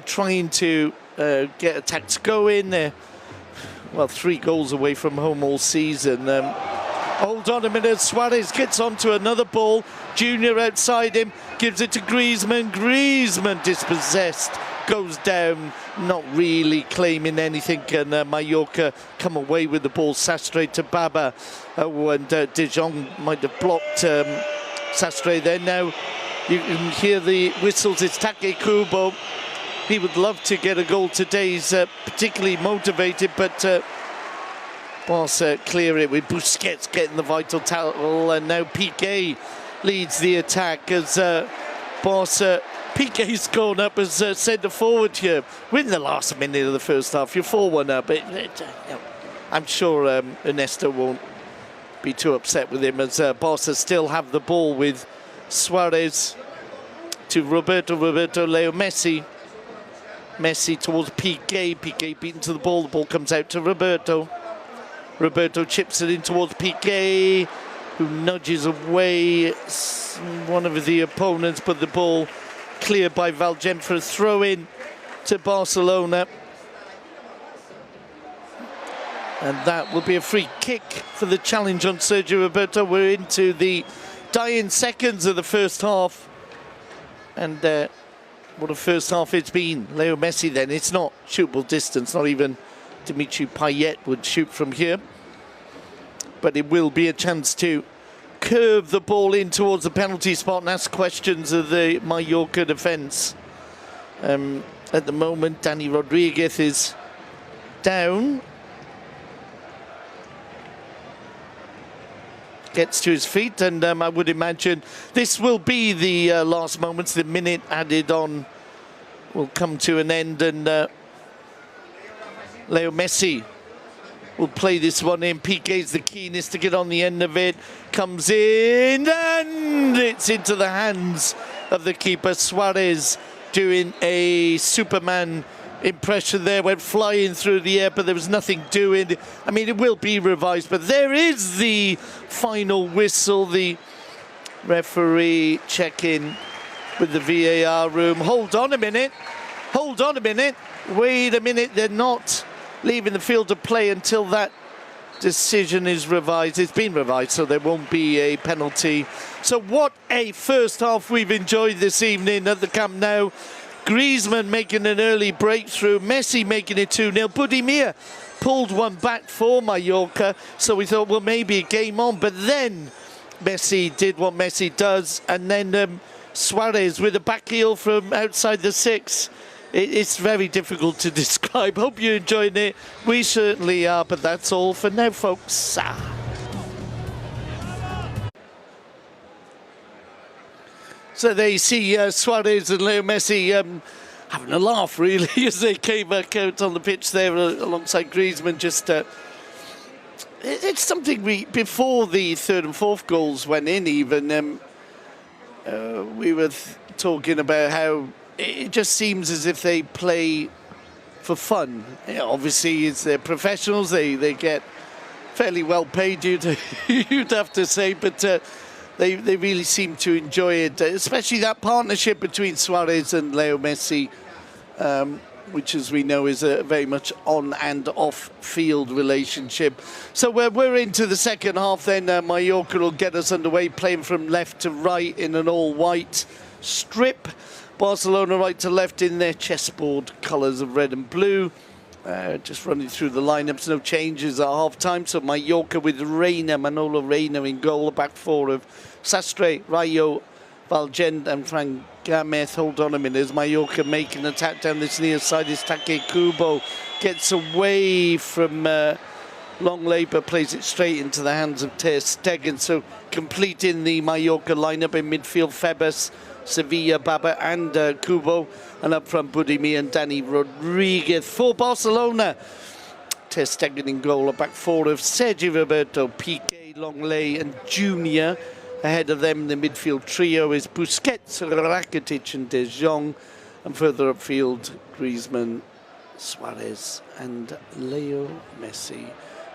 trying to get attacks going. They're, well, 3 goals away from home all season. Hold on a minute. Suarez gets onto another ball. Junior outside him, gives it to Griezmann. Griezmann dispossessed, goes down, not really claiming anything, and Mallorca come away with the ball. Sastre to Baba. Oh, and De Jong might have blocked Sastre there. Now you can hear the whistles. It's Take Kubo. He would love to get a goal today. He's particularly motivated, but Barca clear it with Busquets getting the vital tackle, and now Piqué leads the attack as Barca. Piqué's gone up as centre forward here. We're in the last minute of the first half. You're 4-1 up. I'm sure Ernesto won't be too upset with him, as Barca still have the ball with Suarez to Roberto. Roberto, Leo Messi. Messi towards Piqué. Piqué beaten to the ball. The ball comes out to Roberto. Roberto chips it in towards Piqué, who nudges away one of the opponents, but the ball cleared by Valgem for a throw-in to Barcelona. And that will be a free kick for the challenge on Sergio Roberto. We're into the dying seconds of the first half. And what a first half it's been. Leo Messi then, it's not shootable distance, not even Dimitri Payet would shoot from here. But it will be a chance to curve the ball in towards the penalty spot and ask questions of the Mallorca defence. At the moment, Dani Rodriguez is down. Gets to his feet, and I would imagine this will be the last moments. The minute added on will come to an end, and Leo Messi will play this one in. Piqué's the keenest to get on the end of it. Comes in, and it's into the hands of the keeper. Suarez doing a Superman impression there, went flying through the air, but there was nothing doing. I mean, it will be revised, but there is the final whistle. The referee checking with the VAR room. Hold on a minute. Hold on a minute. Wait a minute. They're not leaving the field of play until that decision is revised. It's been revised, so there won't be a penalty. So what a first half we've enjoyed this evening at the Camp Nou. Griezmann making an early breakthrough, Messi making it 2-0. Budimir pulled one back for Mallorca, so we thought, well, maybe a game on. But then Messi did what Messi does, and then Suarez with a back heel from outside the 6. It's very difficult to describe. Hope you're enjoying it. We certainly are, but that's all for now, folks. So they see Suarez and Leo Messi having a laugh, really, as they came back out on the pitch there alongside Griezmann. Just it's something before the third and fourth goals went in, even we were talking about how it just seems as if they play for fun. Obviously, they're professionals. They get fairly well paid, you'd have to say, but they really seem to enjoy it, especially that partnership between Suarez and Leo Messi, which, as we know, is a very much on and off field relationship. So we're into the second half then. Mallorca will get us underway, playing from left to right in an all-white strip. Barcelona right to left in their chessboard colours of red and blue. Just running through the lineups, no changes at half-time. So Mallorca with Manolo Reina in goal, a back four of Sastre, Rayo, Valgent and Frank Gamez. Hold on a minute, as Mallorca make an attack down this near side, is Take Kubo. Gets away from Longley, but plays it straight into the hands of Ter Stegen. So completing the Mallorca lineup in midfield, Febas, Sevilla, Baba and Kubo, and up front Budimir and Dani Rodriguez. For Barcelona, Ter Stegen in goal, a back four of Sergi Roberto, Piqué, Longley and Junior. Ahead of them, the midfield trio is Busquets, Rakitic and De Jong, and further upfield, Griezmann, Suarez and Leo Messi.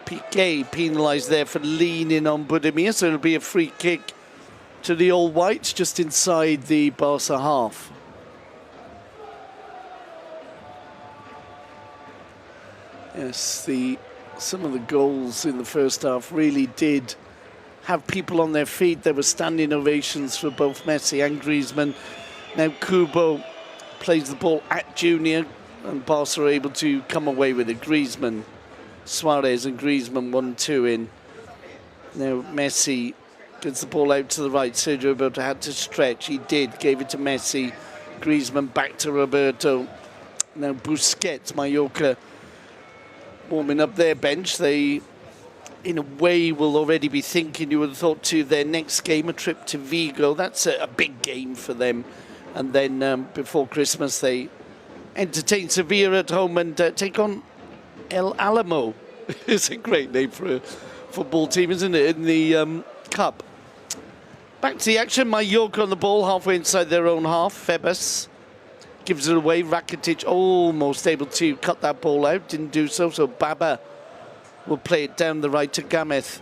Piqué penalised there for leaning on Budimir, so it'll be a free kick to the All Whites just inside the Barca half. Yes, some of the goals in the first half really did have people on their feet. There were standing ovations for both Messi and Griezmann. Now Kubo plays the ball at Junior, and Barca are able to come away with it. Griezmann, Suarez and Griezmann 1-2 in. Now Messi gets the ball out to the right. Sergio Roberto had to stretch. He did. Gave it to Messi. Griezmann back to Roberto. Now Busquets, Mallorca warming up their bench. They, in a way, will already be thinking, you would have thought, to their next game, a trip to Vigo. That's a big game for them. And then before Christmas, they entertain Sevilla at home and take on El Alamo. It's a great name for a football team, isn't it, in the Cup. Back to the action. Mallorca on the ball, halfway inside their own half. Febas gives it away. Rakitic almost able to cut that ball out. Didn't do so. So Baba will play it down the right to Gamez.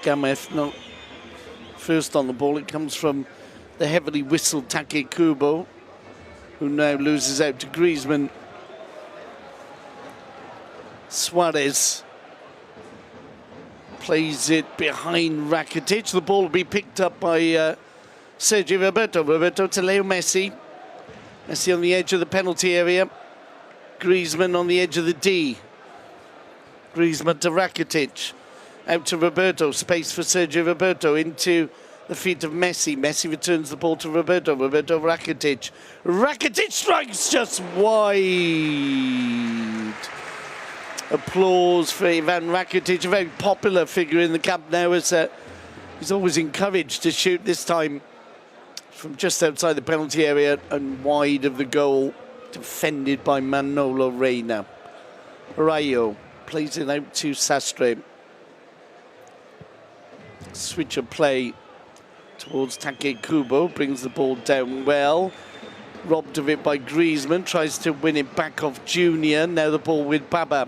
Gamez not first on the ball. It comes from the heavily whistled Take Kubo, who now loses out to Griezmann. Suarez plays it behind Rakitic. The ball will be picked up by Sergi Roberto. Roberto to Leo Messi. Messi on the edge of the penalty area. Griezmann on the edge of the D. Griezmann to Rakitic. Out to Roberto. Space for Sergio Roberto into the feet of Messi. Messi returns the ball to Roberto. Roberto Rakitic. Rakitic strikes just wide. Applause for Ivan Rakitic, a very popular figure in the Camp Nou, as he's always encouraged to shoot, this time from just outside the penalty area and wide of the goal, defended by Manolo Reina. Rayo plays it out to Sastre. Switch of play towards Take Kubo, brings the ball down well. Robbed of it by Griezmann, tries to win it back off Junior. Now the ball with Baba.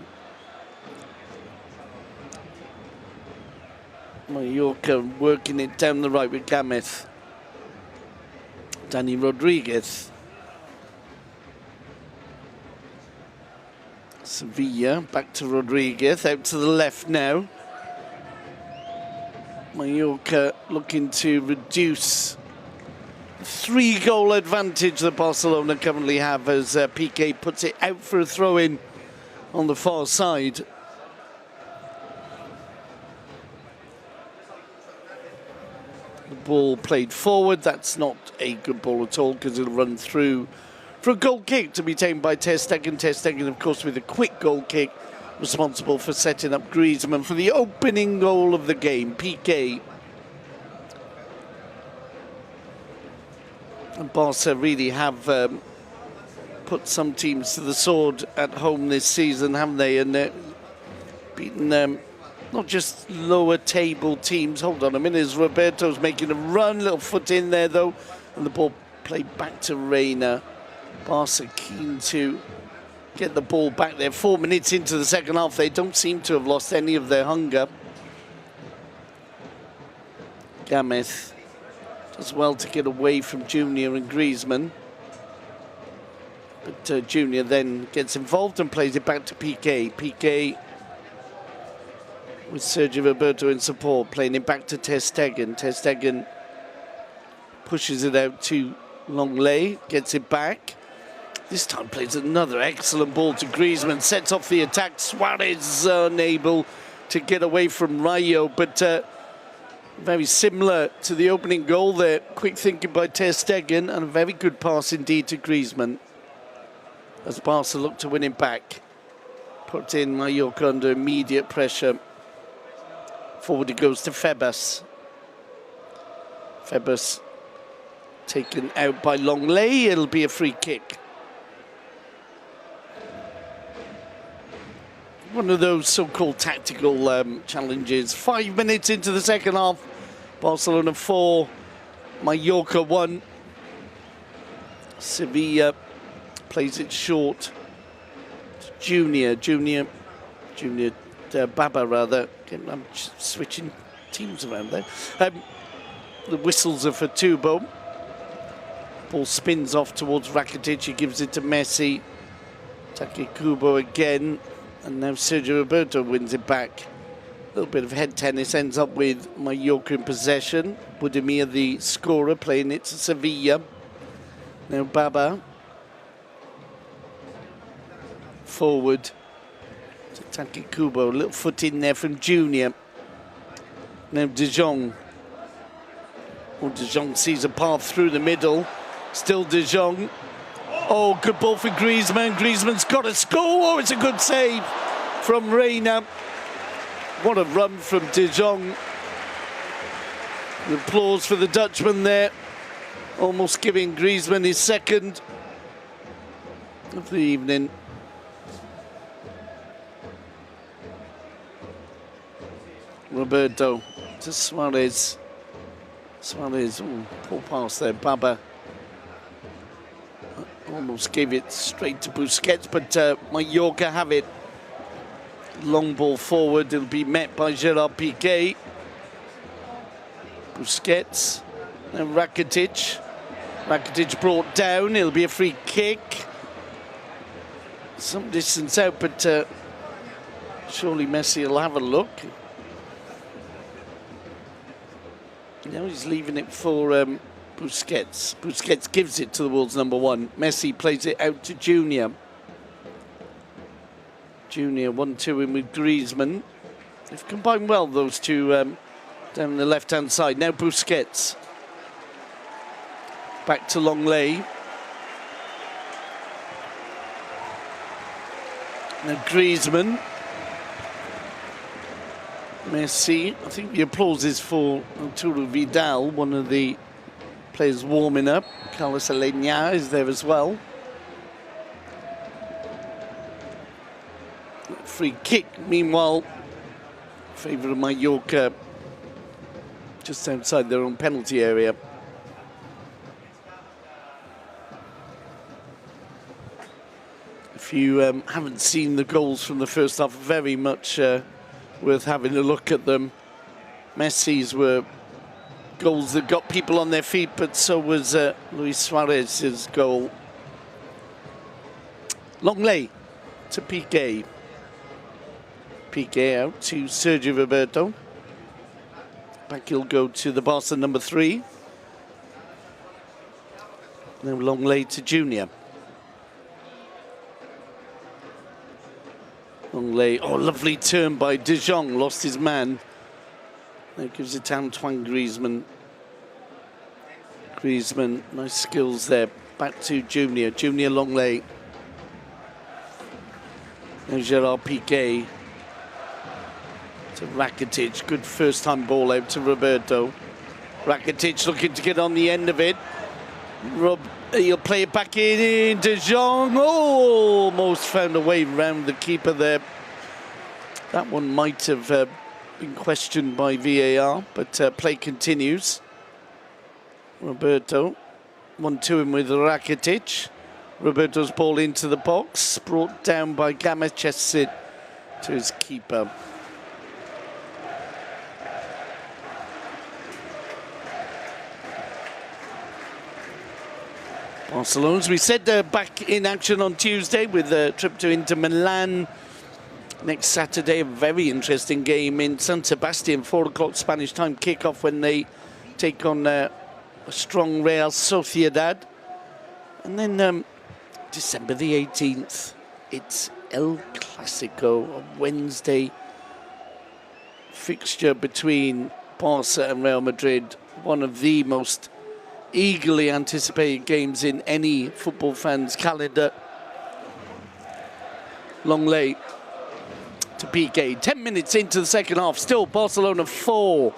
Mallorca working it down the right with Gamez. Danny Rodriguez. Sevilla, back to Rodriguez, out to the left now. Mallorca looking to reduce the 3-goal advantage that Barcelona currently have as Piqué puts it out for a throw-in on the far side. The ball played forward. That's not a good ball at all because it'll run through for a goal kick to be taken by Ter Stegen. Ter Stegen, of course, with a quick goal kick, responsible for setting up Griezmann for the opening goal of the game. Piqué. And Barca really have put some teams to the sword at home this season, haven't they? And beaten not just lower table teams. Hold on a minute, as Roberto's making a run, little foot in there though, and the ball played back to Reina. Barca keen to get the ball back there. 4 minutes into the second half, they don't seem to have lost any of their hunger. Gamez does well to get away from Junior and Griezmann. But Junior then gets involved and plays it back to Piqué. Piqué with Sergio Roberto in support, playing it back to Ter Stegen. Ter Stegen pushes it out to Longley, gets it back. This time plays another excellent ball to Griezmann, sets off the attack. Suarez unable to get away from Rayo, but very similar to the opening goal there. Quick thinking by Ter Stegen and a very good pass indeed to Griezmann as Barca look to win it back. Put in Mallorca under immediate pressure. Forward it goes to Febas. Febas taken out by Longley. It'll be a free kick. One of those so-called tactical challenges. 5 minutes into the second half. Barcelona 4, Mallorca 1. Sevilla plays it short. Junior Baba rather. I'm switching teams around there. The whistles are for Tubo. Ball spins off towards Rakitic. He gives it to Messi. Take Kubo again. And now Sergio Roberto wins it back. A little bit of head tennis, ends up with Mallorca in possession. Budimir, the scorer, playing it to Sevilla. Now Baba. Forward to Take Kubo. A little foot in there from Junior. Now De Jong. Oh, De Jong sees a path through the middle. Still De Jong. Oh, good ball for Griezmann. Griezmann's got a score. Oh, it's a good save from Reina. What a run from De Jong. The applause for the Dutchman there. Almost giving Griezmann his second of the evening. Roberto to Suarez. Suarez, oh, poor pass there. Baba almost gave it straight to Busquets, but Mallorca have it. Long ball forward, it'll be met by Gerard Piqué. Busquets, and Rakitic. Rakitic brought down, it'll be a free kick. Some distance out, but surely Messi will have a look. Now he's leaving it for Busquets. Busquets gives it to the Wolves number 1. Messi plays it out to Junior. Junior 1-2 in with Griezmann. They've combined well, those two, down the left-hand side. Now Busquets. Back to Longley. Now Griezmann. Messi. I think the applause is for Arturo Vidal, one of the players warming up. Carlos Aleñá is there as well. Free kick, meanwhile, favour of Mallorca, just outside their own penalty area. If you haven't seen the goals from the first half, very much worth having a look at them. Messi's were goals that got people on their feet, but so was Luis Suarez's goal. Long lay to Piqué. Piqué out to Sergio Roberto. Back he'll go to the Barca number 3. Now long lay to Junior. Long lay, oh, lovely turn by De Jong, lost his man. Now gives it to Antoine Griezmann. Griezmann, nice skills there. Back to Junior. Junior long lay. Now Gerard Piqué to Rakitic. Good first time ball out to Roberto. Rakitic looking to get on the end of it. He'll play it back in. De Jong, oh, almost found a way round the keeper there. That one might have been questioned by VAR, but play continues. Roberto, 1-2 him with Rakitic. Roberto's ball into the box, brought down by Gamechet to his keeper. Barcelona, as we said, back in action on Tuesday with a trip to Inter Milan. Next Saturday, a very interesting game in San Sebastian, 4 o'clock Spanish time kickoff when they take on a strong Real Sociedad. And then December the 18th, it's El Clasico, a Wednesday fixture between Barca and Real Madrid, one of the most eagerly anticipated games in any football fan's calendar. Long lay to Piqué. 10 minutes into the second half, still Barcelona 4,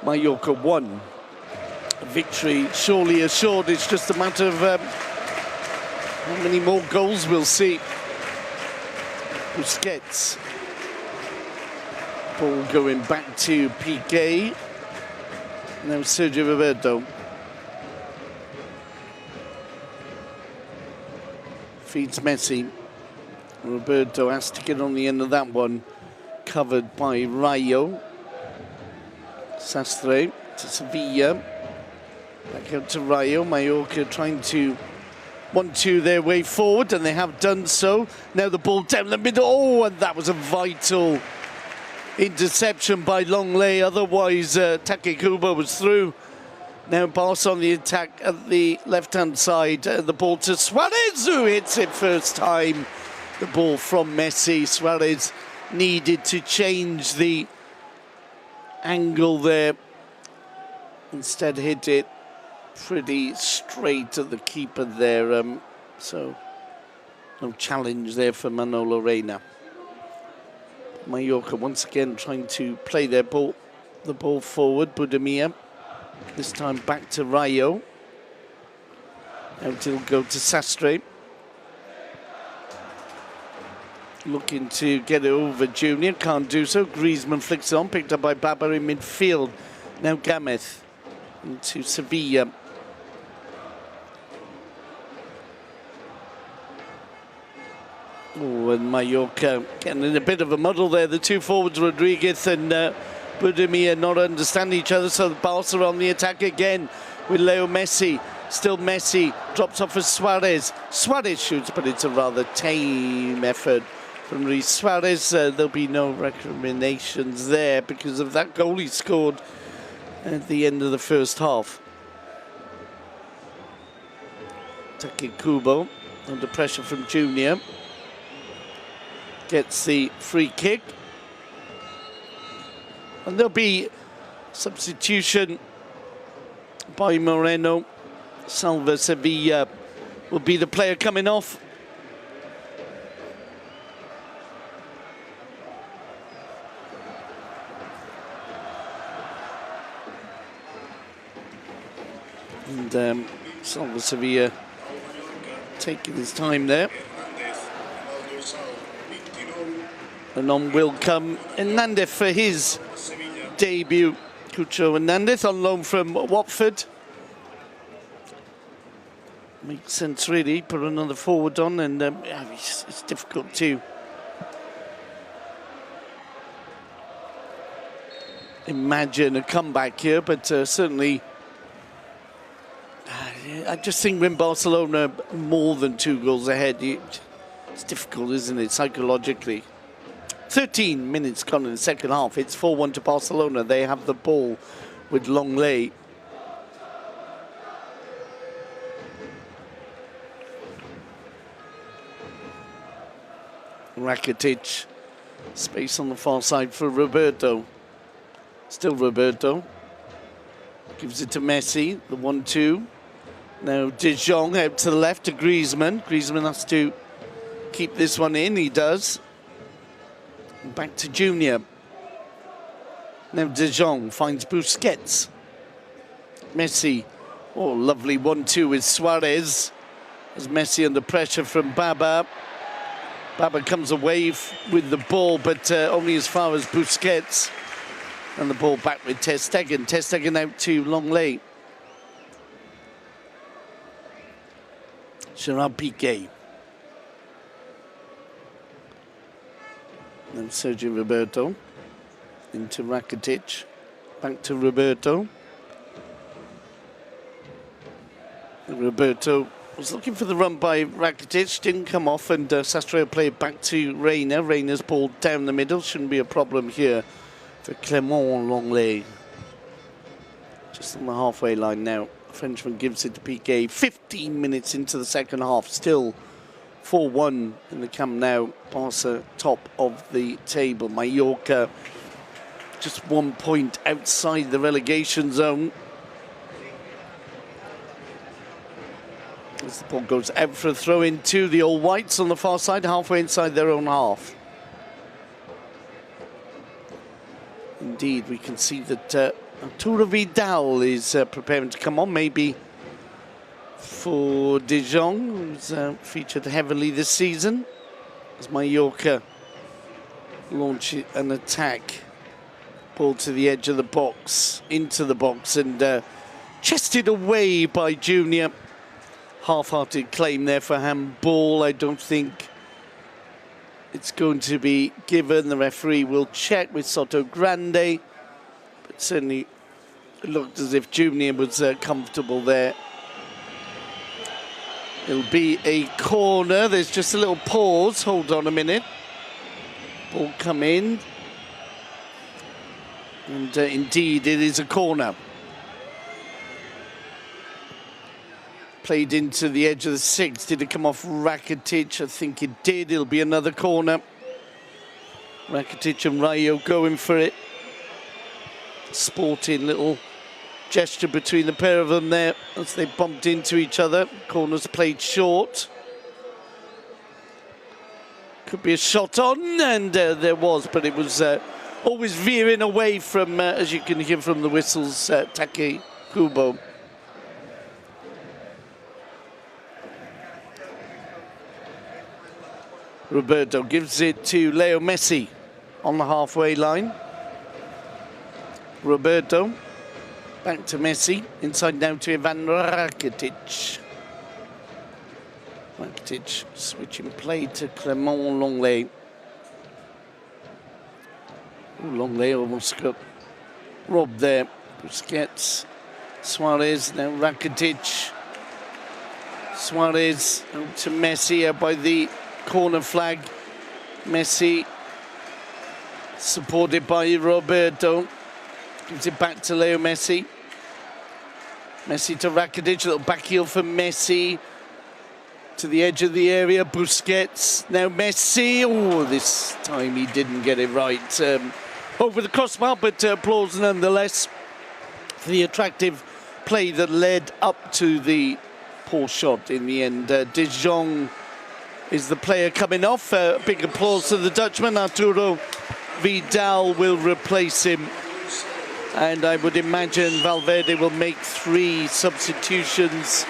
Mallorca 1. Victory surely assured. It's just a matter of how many more goals we'll see. Busquets. Ball going back to Piqué. Now Sergio Roberto. Feeds Messi. Roberto has to get on the end of that one. Covered by Rayo. Sastre to Sevilla. Back out to Rayo. Mallorca trying to 1-2 their way forward, and they have done so. Now the ball down the middle. Oh, and that was a vital interception by Longley. Otherwise, Takekubo was through. Now Barca on the attack at the left-hand side. The ball to Suarez, who hits it first time. The ball from Messi. Suarez needed to change the angle there. Instead hit it pretty straight at the keeper there. So no challenge there for Manolo Reina. Mallorca once again trying to play their ball, the ball forward. Budimir. This time back to Rayo. Out it'll go to Sastre. Looking to get it over Junior, can't do so. Griezmann flicks it on, picked up by Baba in midfield. Now Gameth into Sevilla. Oh, and Mallorca getting in a bit of a muddle there. The two forwards, Rodriguez and Budimir, not understanding each other, so the Barca on the attack again with Leo Messi. Still Messi, drops off for Suarez. Suarez shoots, but it's a rather tame effort from Luis Suarez. There'll be no recriminations there because of that goal he scored at the end of the first half. Takekubo under pressure from Junior. Gets the free kick. And there'll be substitution by Moreno. Salva Sevilla will be the player coming off. And Salva Sevilla taking his time there. And on will come Hernandez for his debut. Cucho Hernandez on loan from Watford. Makes sense, really. Put another forward on, and yeah, it's difficult to imagine a comeback here, but certainly I just think when Barcelona are more than 2 goals ahead, it's difficult, isn't it, psychologically? 13 minutes gone in the second half. It's 4-1 to Barcelona. They have the ball with Longley. Rakitic. Space on the far side for Roberto. Still Roberto. Gives it to Messi. The 1-2. Now De Jong out to the left to Griezmann. Griezmann has to keep this one in. He does. Back to Junior. Now De Jong finds Busquets. Messi. Oh, lovely 1-2 with Suarez. As Messi under pressure from Baba. Baba comes away with the ball, but only as far as Busquets. And the ball back with Ter Stegen. Ter Stegen out to Longley. Gerard Piqué. Then Sergio Roberto into Rakitic, back to Roberto. And Roberto was looking for the run by Rakitic, didn't come off, and Sastre played back to Reina. Reina's ball down the middle, shouldn't be a problem here for Clément Longley. Just on the halfway line now. Frenchman gives it to Piqué. 15 minutes into the second half, still 4-1 in the Camp Nou. Barca top of the table. Mallorca just 1 point outside the relegation zone. As the ball goes out for a throw in to the All Whites on the far side, halfway inside their own half. Indeed, we can see that Arturo Vidal is preparing to come on, maybe for De Jong, who's featured heavily this season, as Mallorca launch an attack. Ball to the edge of the box, into the box, and chested away by Junior. Half-hearted claim there for handball. I don't think it's going to be given. The referee will check with Soto Grande, but certainly it looked as if Junior was comfortable there. It'll be a corner. There's just a little pause. Hold on a minute. Ball come in. And indeed, it is a corner. Played into the edge of the 6. Did it come off Rakitic? I think it did. It'll be another corner. Rakitic and Rayo going for it. Sporting little gesture between the pair of them there as they bumped into each other. Corners played short. Could be a shot on, and there was, but it was always veering away from, as you can hear from the whistles, Take Kubo. Roberto gives it to Leo Messi on the halfway line. Roberto back to Messi, inside now to Ivan Rakitic. Rakitic switching play to Clément Longley. Longley almost got robbed there. Busquets, Suarez, now Rakitic. Suarez to Messi out by the corner flag. Messi supported by Roberto. Gives it back to Leo Messi. Messi to Rakitic, a little back heel for Messi. To the edge of the area, Busquets. Now Messi, oh, this time he didn't get it right. Over the crossbar, but applause nonetheless for the attractive play that led up to the poor shot in the end. De Jong is the player coming off. Big applause to the Dutchman. Arturo Vidal will replace him. And I would imagine Valverde will make 3 substitutions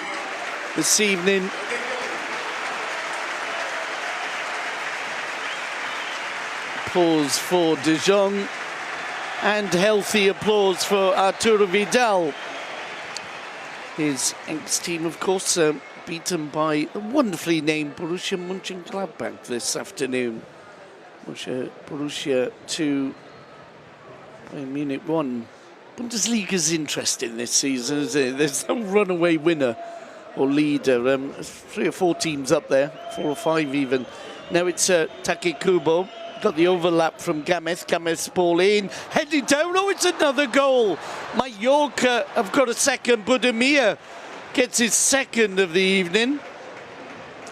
this evening. applause for De Jong and healthy applause for Arturo Vidal. His ex-team, of course, beaten by the wonderfully named Borussia Mönchengladbach this afternoon. Borussia 2, Bayern Munich 1. Bundesliga's interesting this season, isn't it? There's no runaway winner or leader. 3 or 4 teams up there, 4 or 5 even. Now it's Take Kubo. Got the overlap from Gameth. Gameth's ball in, heading down. Oh, it's another goal. Mallorca have got a second. Budimir gets his second of the evening.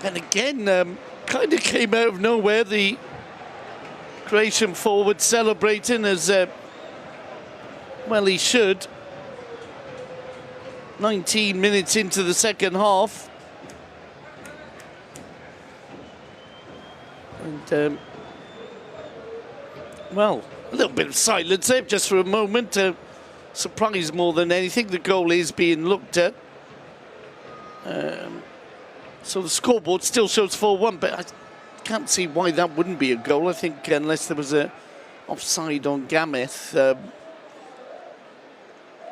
And again, kind of came out of nowhere. The Croatian forward celebrating as well he should. 19 minutes into the second half. And, well, a little bit of silence there just for a moment. Surprise more than anything. The goal is being looked at. So the scoreboard still shows 4-1, but I can't see why that wouldn't be a goal. I think unless there was a offside on Gameth.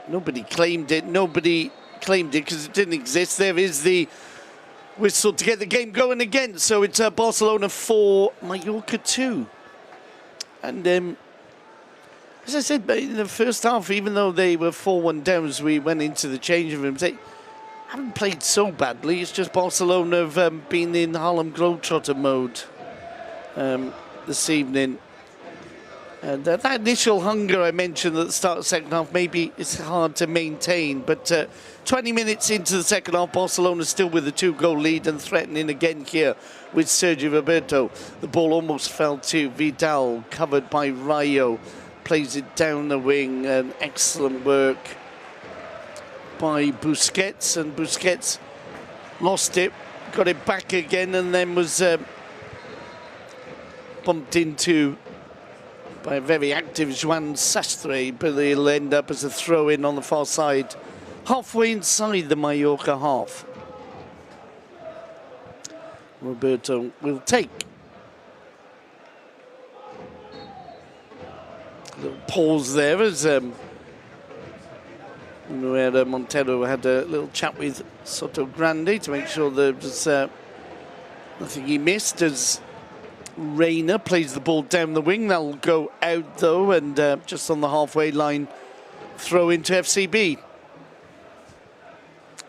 Nobody claimed it. Nobody claimed it because it didn't exist. There is the whistle to get the game going again. So it's Barcelona 4, Mallorca 2. And as I said, in the first half, even though they were 4-1 down as we went into the changing rooms, they haven't played so badly. It's just Barcelona have been in Harlem Globetrotter mode this evening. And that initial hunger I mentioned at the start of the second half, maybe it's hard to maintain. But 20 minutes into the second half, Barcelona still with a 2-goal lead and threatening again here with Sergio Roberto. The ball almost fell to Vidal, covered by Rayo. Plays it down the wing, and excellent work by Busquets. And Busquets lost it, got it back again, and then was bumped into by a very active Joan Sastre, but it'll end up as a throw-in on the far side, halfway inside the Mallorca half. Roberto will take. A little pause there as Montero had a little chat with Soto Grande to make sure there was nothing he missed as Reina plays the ball down the wing. That'll go out though, and just on the halfway line, throw into FCB.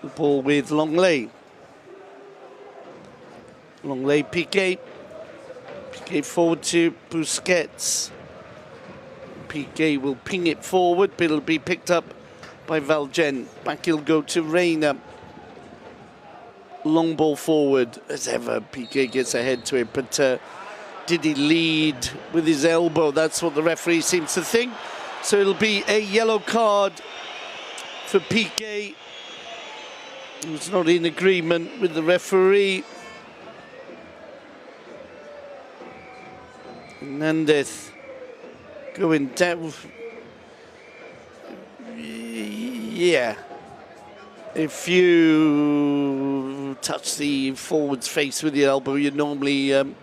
The ball with Longley. Longley, Piqué. Piqué forward to Busquets. Piqué will ping it forward, but it'll be picked up by Valgen. Back he'll go to Reina. Long ball forward. As ever, Piqué gets ahead to it, but did he lead with his elbow? That's what the referee seems to think. So it'll be a yellow card for Piqué. He was not in agreement with the referee. Hernandez going down. Yeah. If you touch the forward's face with your elbow, you're normally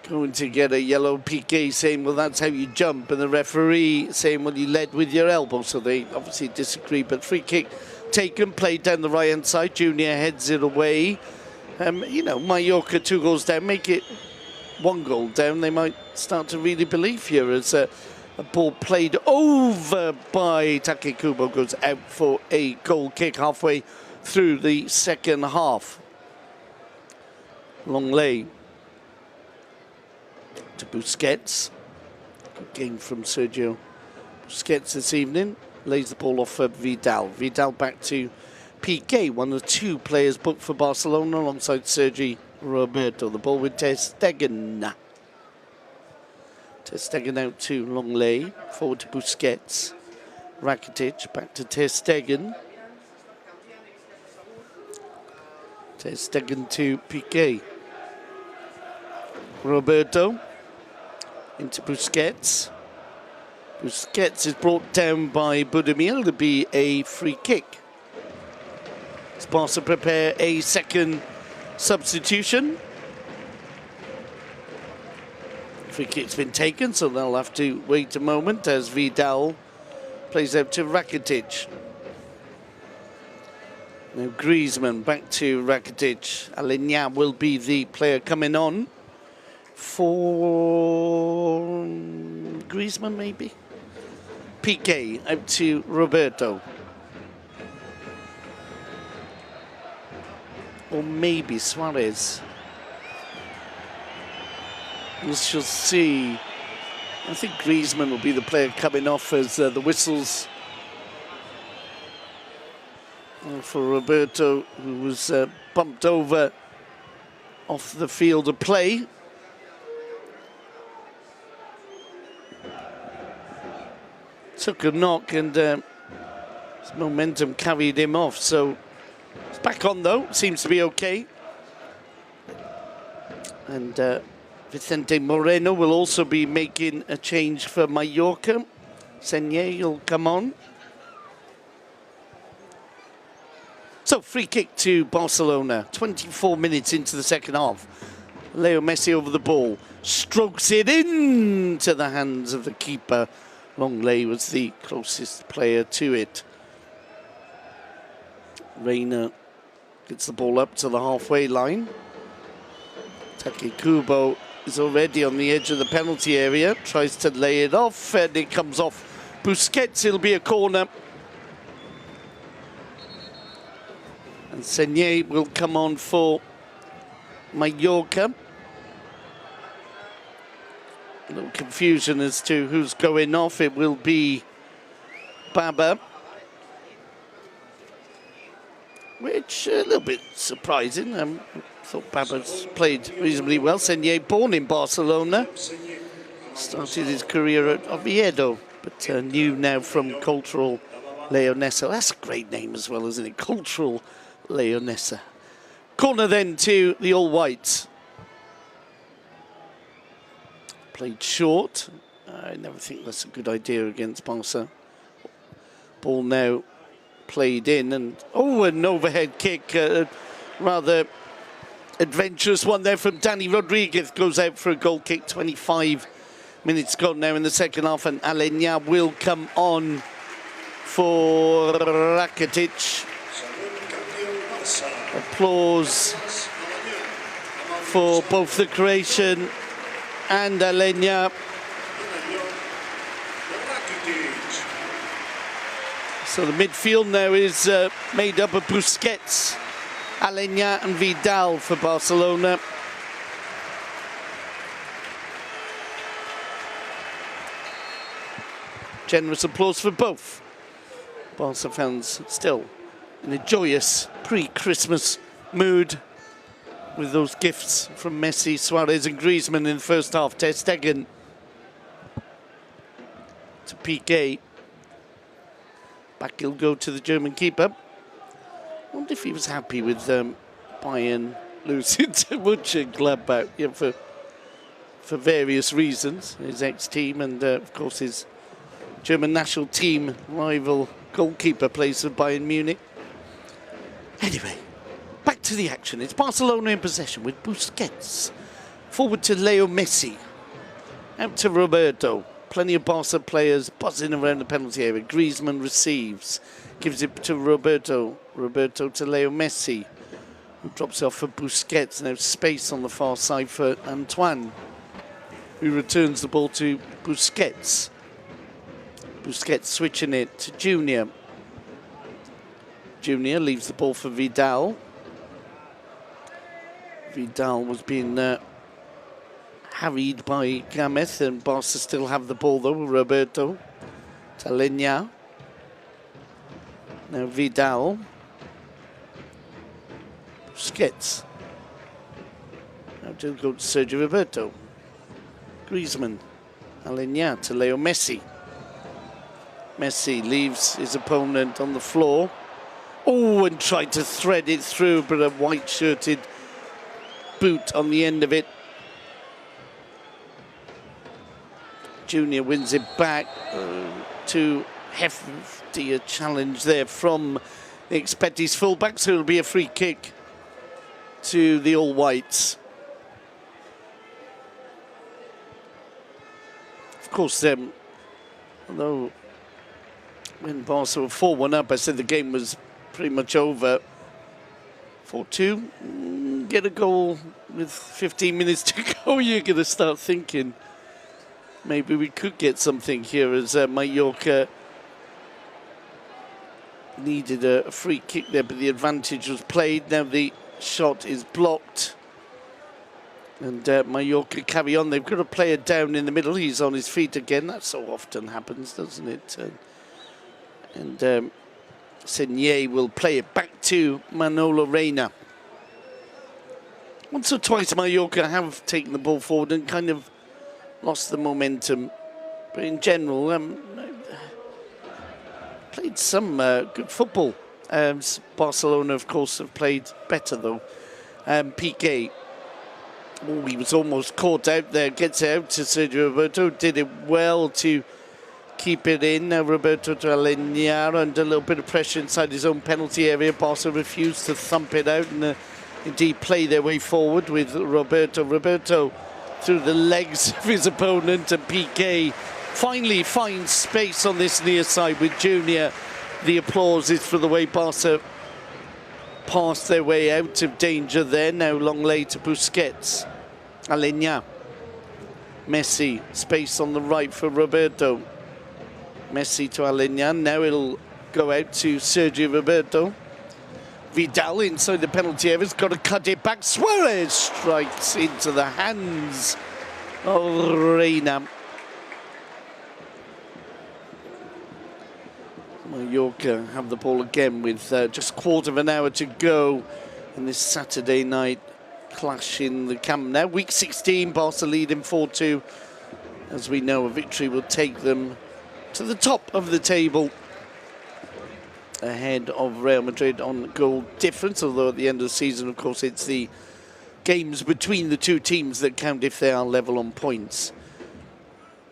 going to get a yellow. Piqué saying, well, that's how you jump. And the referee saying, well, you led with your elbow. So they obviously disagree. But free kick taken, played down the right-hand side. Junior heads it away. You know, Mallorca 2 goals down, make it 1 goal down. They might start to really believe here as a ball played over by Take Kubo goes out for a goal kick halfway through the second half. Longley to Busquets. Good game from Sergio Busquets this evening. Lays the ball off for Vidal. Vidal back to Piqué, one of the 2 players booked for Barcelona alongside Sergi Roberto. The ball with Ter Stegen. Ter Stegen out to Longley. Forward to Busquets. Rakitic back to Ter Stegen. Ter Stegen to Piqué. Roberto into Busquets. Busquets is brought down by Budimir. It'll be a free kick. As Barca prepare a second substitution. Free kick's been taken, so they'll have to wait a moment as Vidal plays out to Rakitic. Now Griezmann back to Rakitic. Aleñá will be the player coming on for Griezmann, maybe. Piqué out to Roberto. Or maybe Suarez. We shall see. I think Griezmann will be the player coming off as the whistles for Roberto, who was bumped over off the field of play. Took a knock and his momentum carried him off. So it's back on though, seems to be okay. And Vicente Moreno will also be making a change for Mallorca. Senye will come on. So free kick to Barcelona, 24 minutes into the second half. Leo Messi over the ball, strokes it into the hands of the keeper. Longley was the closest player to it. Reina gets the ball up to the halfway line. Taki Kubo is already on the edge of the penalty area, tries to lay it off, and it comes off Busquets. It'll be a corner. And Senye will come on for Mallorca. A little confusion as to who's going off. It will be Baba, which a little bit surprising. I thought Baba's played reasonably well. Senye, born in Barcelona, started his career at Oviedo, but new now from Cultural Leonesa. That's a great name as well, isn't it? Cultural Leonesa. Corner then to the All Whites. Played short. I never think that's a good idea against Barca. Ball now played in, and an overhead kick, rather adventurous one there from Dani Rodriguez, goes out for a goal kick. 25 minutes gone now in the second half, and Aleñá will come on for Rakitic. Applause for both the Croatian and Aleñá. So the midfield now is made up of Busquets, Aleñá and Vidal for Barcelona. Generous applause for both. Barca fans still in a joyous pre-Christmas mood with those gifts from Messi, Suarez and Griezmann in the first half. Ter Stegen to Piqué. Back he'll go to the German keeper. I wonder if he was happy with Bayern losing to Mönchengladbach, for various reasons. His ex-team and, of course, his German national team rival goalkeeper plays for Bayern Munich. Anyway, back to the action. It's Barcelona in possession with Busquets. Forward to Leo Messi. Out to Roberto. Plenty of Barca players buzzing around the penalty area. Griezmann receives. Gives it to Roberto. Roberto to Leo Messi, who drops off for Busquets. Now space on the far side for Antoine, who returns the ball to Busquets. Busquets switching it to Junior. Junior leaves the ball for Vidal. Vidal was being harried by Gameth, and Barca still have the ball though. Roberto to Aleñá. Now Vidal. Busquets. Now to go to Sergio Roberto. Griezmann. Aleñá to Leo Messi. Messi leaves his opponent on the floor. Oh, and tried to thread it through, but a white-shirted boot on the end of it. Junior wins it back. Too hefty a challenge there from Expetti's fullback, so it'll be a free kick to the All Whites. course, although when Barca were 4-1 up, I said the game was pretty much over. 4-2, get a goal with 15 minutes to go, you're going to start thinking maybe we could get something here, as Mallorca needed a free kick there, but the advantage was played. Now the shot is blocked. And Mallorca carry on. They've got a player down in the middle. He's on his feet again. That so often happens, doesn't it? And Senye will play it back to Manolo Reina. Once or twice Mallorca have taken the ball forward and kind of lost the momentum. But in general, played some good football. Barcelona, of course, have played better, though. Piqué. Oh, he was almost caught out there. Gets out to Sergio Roberto. Did it well to keep it in. Now Roberto to Aleñá under a little bit of pressure inside his own penalty area. Barca refused to thump it out and indeed play their way forward with Roberto. Roberto through the legs of his opponent, and Piqué finally finds space on this near side with Junior. The applause is for the way Barca passed their way out of danger there. Now long lay to Busquets. Aleñá. Messi, space on the right for Roberto. Messi to Aleñá. Now it'll go out to Sergio Roberto. Vidal inside the penalty area has got to cut it back. Suarez strikes into the hands of Reina. Mallorca have the ball again with just a quarter of an hour to go in this Saturday night clash in the Camp Nou. Week 16, Barca leading 4-2. As we know, a victory will take them to the top of the table, ahead of Real Madrid on goal difference, although at the end of the season, of course, it's the games between the two teams that count if they are level on points.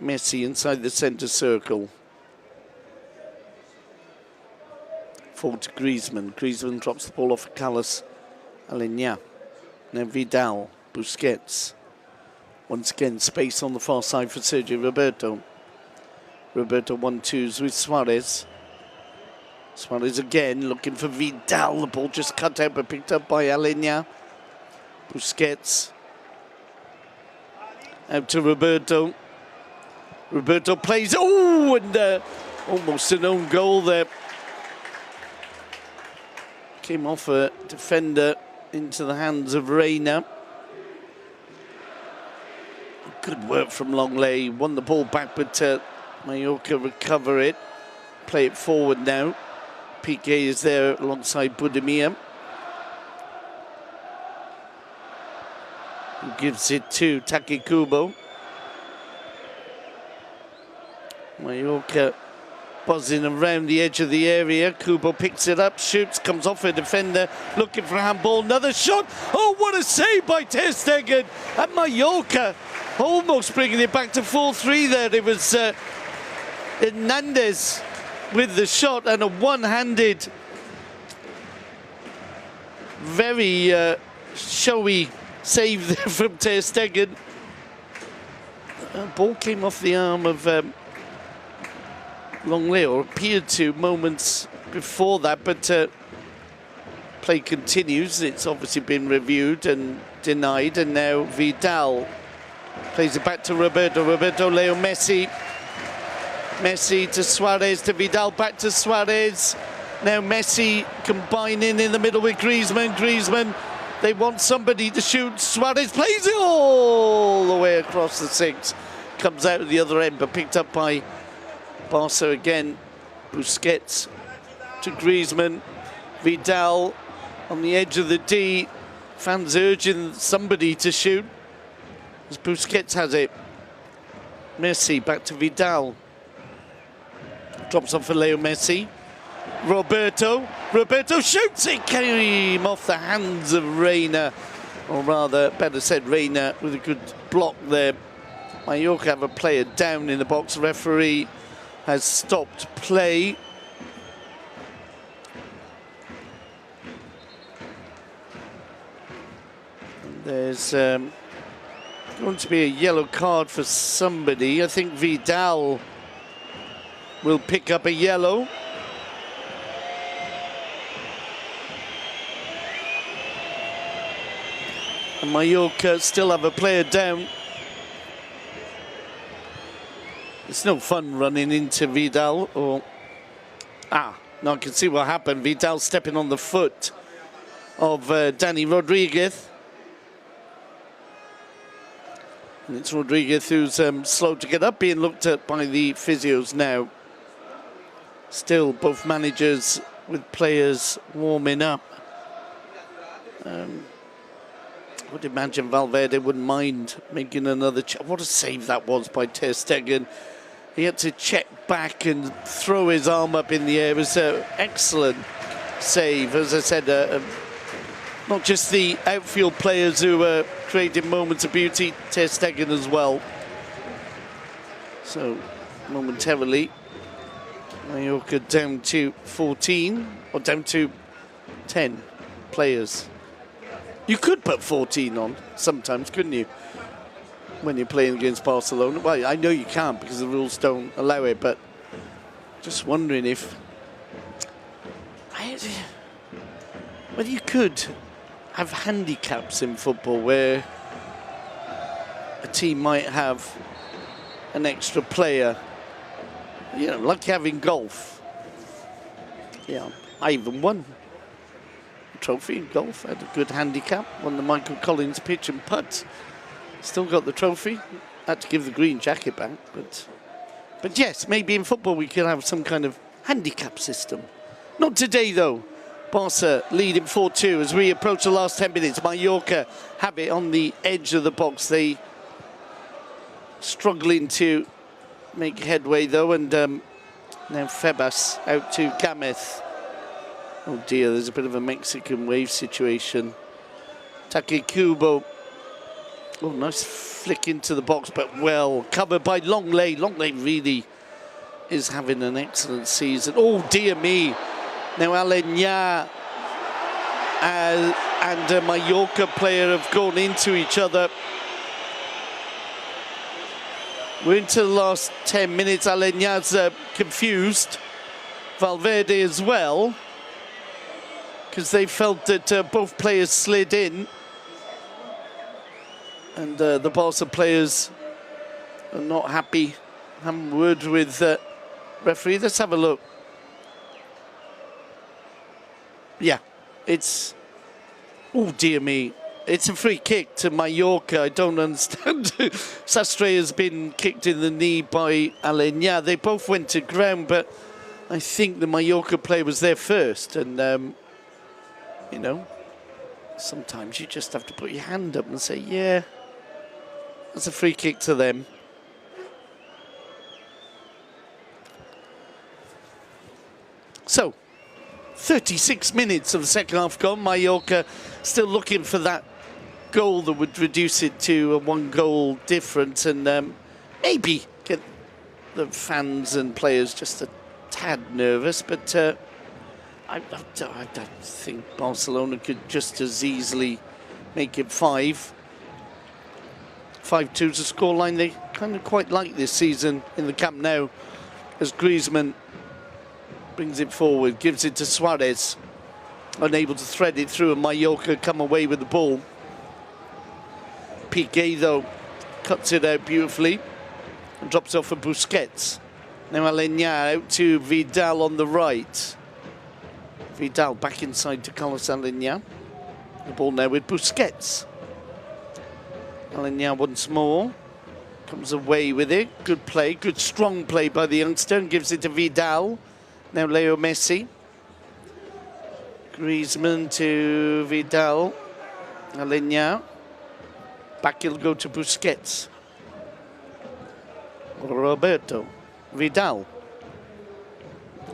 Messi inside the centre circle. Forward to Griezmann. Griezmann drops the ball off at Carlos Aleñá. Now Vidal, Busquets. Once again, space on the far side for Sergio Roberto. Roberto 1-2s with Suarez. Suarez again looking for Vidal. The ball just cut out but picked up by Aleñá. Busquets. Out to Roberto. Roberto plays. Oh, and almost an own goal there. Came off a defender into the hands of Reina. Good work from Longley. Won the ball back, but Mallorca recover it. Play it forward now. Piqué is there alongside Budimir. Who gives it to Taki Kubo. Mallorca buzzing around the edge of the area. Kubo picks it up, shoots, comes off a defender, looking for a handball. Another shot. Oh, what a save by Ter Stegen. And Mallorca almost bringing it back to 4-3 there. It was Hernandez with the shot and a one-handed, very showy save there from Ter Stegen. Ball came off the arm of Longley, or appeared to moments before that, but play continues. It's obviously been reviewed and denied, and now Vidal plays it back to Roberto. Roberto, Leo Messi. Messi to Suarez, to Vidal, back to Suarez. Now Messi combining in the middle with Griezmann. Griezmann, they want somebody to shoot. Suarez plays it all the way across the six. Comes out at the other end, but picked up by Barca again. Busquets to Griezmann. Vidal on the edge of the D. Fans urging somebody to shoot, as Busquets has it. Messi back to Vidal. Drops off for Leo Messi. Roberto. Roberto shoots it. Came off the hands of Reina. Or rather, better said, Reina with a good block there. Mallorca have a player down in the box. Referee has stopped play. And there's Going to be a yellow card for somebody. I think Vidal will pick up a yellow. And Mallorca still have a player down. It's no fun running into Vidal or... now I can see what happened. Vidal stepping on the foot of Dani Rodriguez. And it's Rodriguez who's slow to get up, being looked at by the physios now. Still, both managers with players warming up. I would imagine Valverde wouldn't mind making another... What a save that was by Ter Stegen. He had to check back and throw his arm up in the air. It was an excellent save. As I said, not just the outfield players who were creating moments of beauty, Ter Stegen as well. So, momentarily, Mallorca down to 14, or down to 10 players. You could put 14 on sometimes, couldn't you? When you're playing against Barcelona. Well, I know you can't because the rules don't allow it, but just wondering if... whether you could have handicaps in football where a team might have an extra player, you know, like having golf. Yeah, I even won a trophy in golf. I had a good handicap, won the Michael Collins pitch and putt. Still got the trophy. Had to give the green jacket back, but yes, maybe in football we could have some kind of handicap system. Not today though. Barca leading 4-2 as we approach the last 10 minutes. Mallorca have it on the edge of the box. They struggling to make headway though, and now Febas out to Gamez. Oh dear, there's a bit of a Mexican wave situation. Take Kubo. Oh, nice flick into the box, but well covered by Longley. Longley really is having an excellent season. Oh dear me. Now Alenya and a Mallorca player have gone into each other. We're into the last 10 minutes. Alenya's confused. Valverde as well, because they felt that both players slid in. And the Barca players are not happy. Having a word with referee. Let's have a look. Yeah, it's... Oh, dear me. It's a free kick to Mallorca. I don't understand. Sastre has been kicked in the knee by Alenya. They both went to ground, but I think the Mallorca player was there first. And, you know, sometimes you just have to put your hand up and say, yeah, that's a free kick to them. So, 36 minutes of the second half gone. Mallorca still looking for that goal that would reduce it to a one-goal difference and maybe get the fans and players just a tad nervous. But I don't think Barcelona could just as easily make it 5. 5-2's a scoreline they kind of quite like this season in the Camp Nou, as Griezmann brings it forward, gives it to Suarez, unable to thread it through, and Mallorca come away with the ball. Piqué though cuts it out beautifully and drops off for Busquets. Now Alenya out to Vidal on the right. Vidal back inside to Carlos Alenya. The ball now with Busquets. Alenya once more comes away with it. Good play, good strong play by the youngster, and gives it to Vidal. Now Leo Messi. Griezmann to Vidal. Alenya. Back he'll go to Busquets. Roberto. Vidal.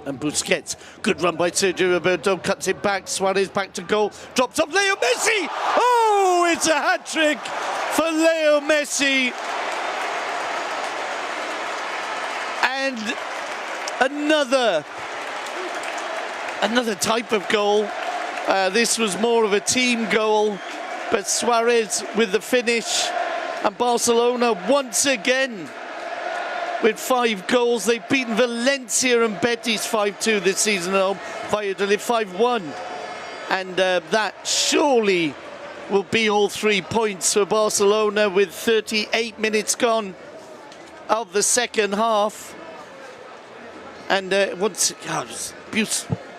And Busquets. Good run by Sergio Roberto. Cuts it back. Suarez back to goal. Drops off Leo Messi. Oh, it's a hat-trick for Leo Messi. And another type of goal. This was more of a team goal, but Suarez with the finish. And Barcelona once again with 5 goals. They've beaten Valencia and Betis 5-2 this season at home. Valladolid 5-1. And that surely will be all 3 points for Barcelona with 38 minutes gone of the second half. And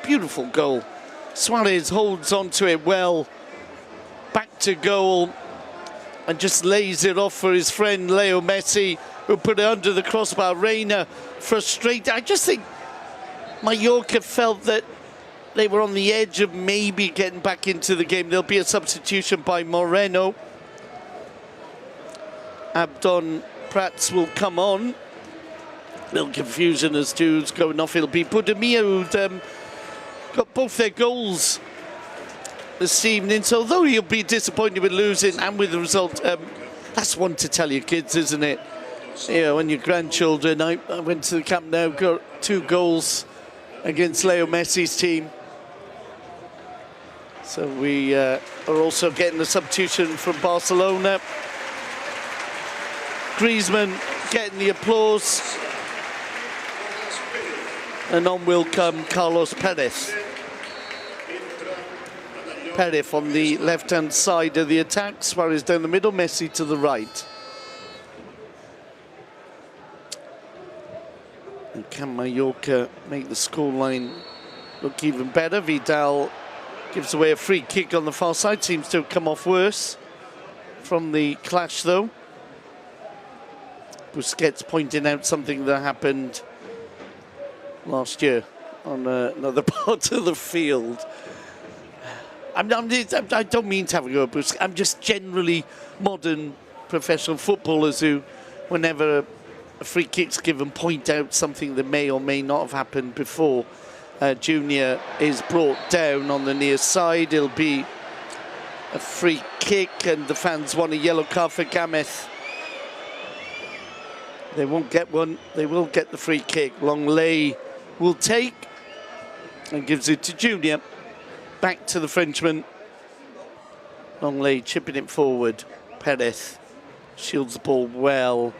beautiful goal. Suarez holds onto it well. Back to goal. And just lays it off for his friend Leo Messi, who put it under the crossbar. Reina frustrated. I just think Mallorca felt that they were on the edge of maybe getting back into the game. There'll be a substitution by Moreno. Abdon Prats will come on. Little confusion as to who's going off. It'll be Budimir, who'd got both their goals this evening. So although he'll be disappointed with losing and with the result, that's one to tell your kids, isn't it? You know, when your grandchildren, I went to the Camp Nou, got 2 goals against Leo Messi's team. So we are also getting a substitution from Barcelona. Griezmann getting the applause. And on will come Carlos Perez. Perez on the left-hand side of the attack. Suarez down the middle, Messi to the right. And can Mallorca make the scoreline look even better? Vidal gives away a free kick on the far side. Seems to have come off worse from the clash, though. Busquets pointing out something that happened last year on another part of the field. I don't mean to have a go at Busquets. I'm just generally modern professional footballers who, whenever a free kick's given, point out something that may or may not have happened before. Junior is brought down on the near side. It'll be a free kick, and the fans want a yellow card for Gameth. They won't get one. They will get the free kick. Longley will take and gives it to Junior. Back to the Frenchman. Longley chipping it forward. Perez shields the ball well,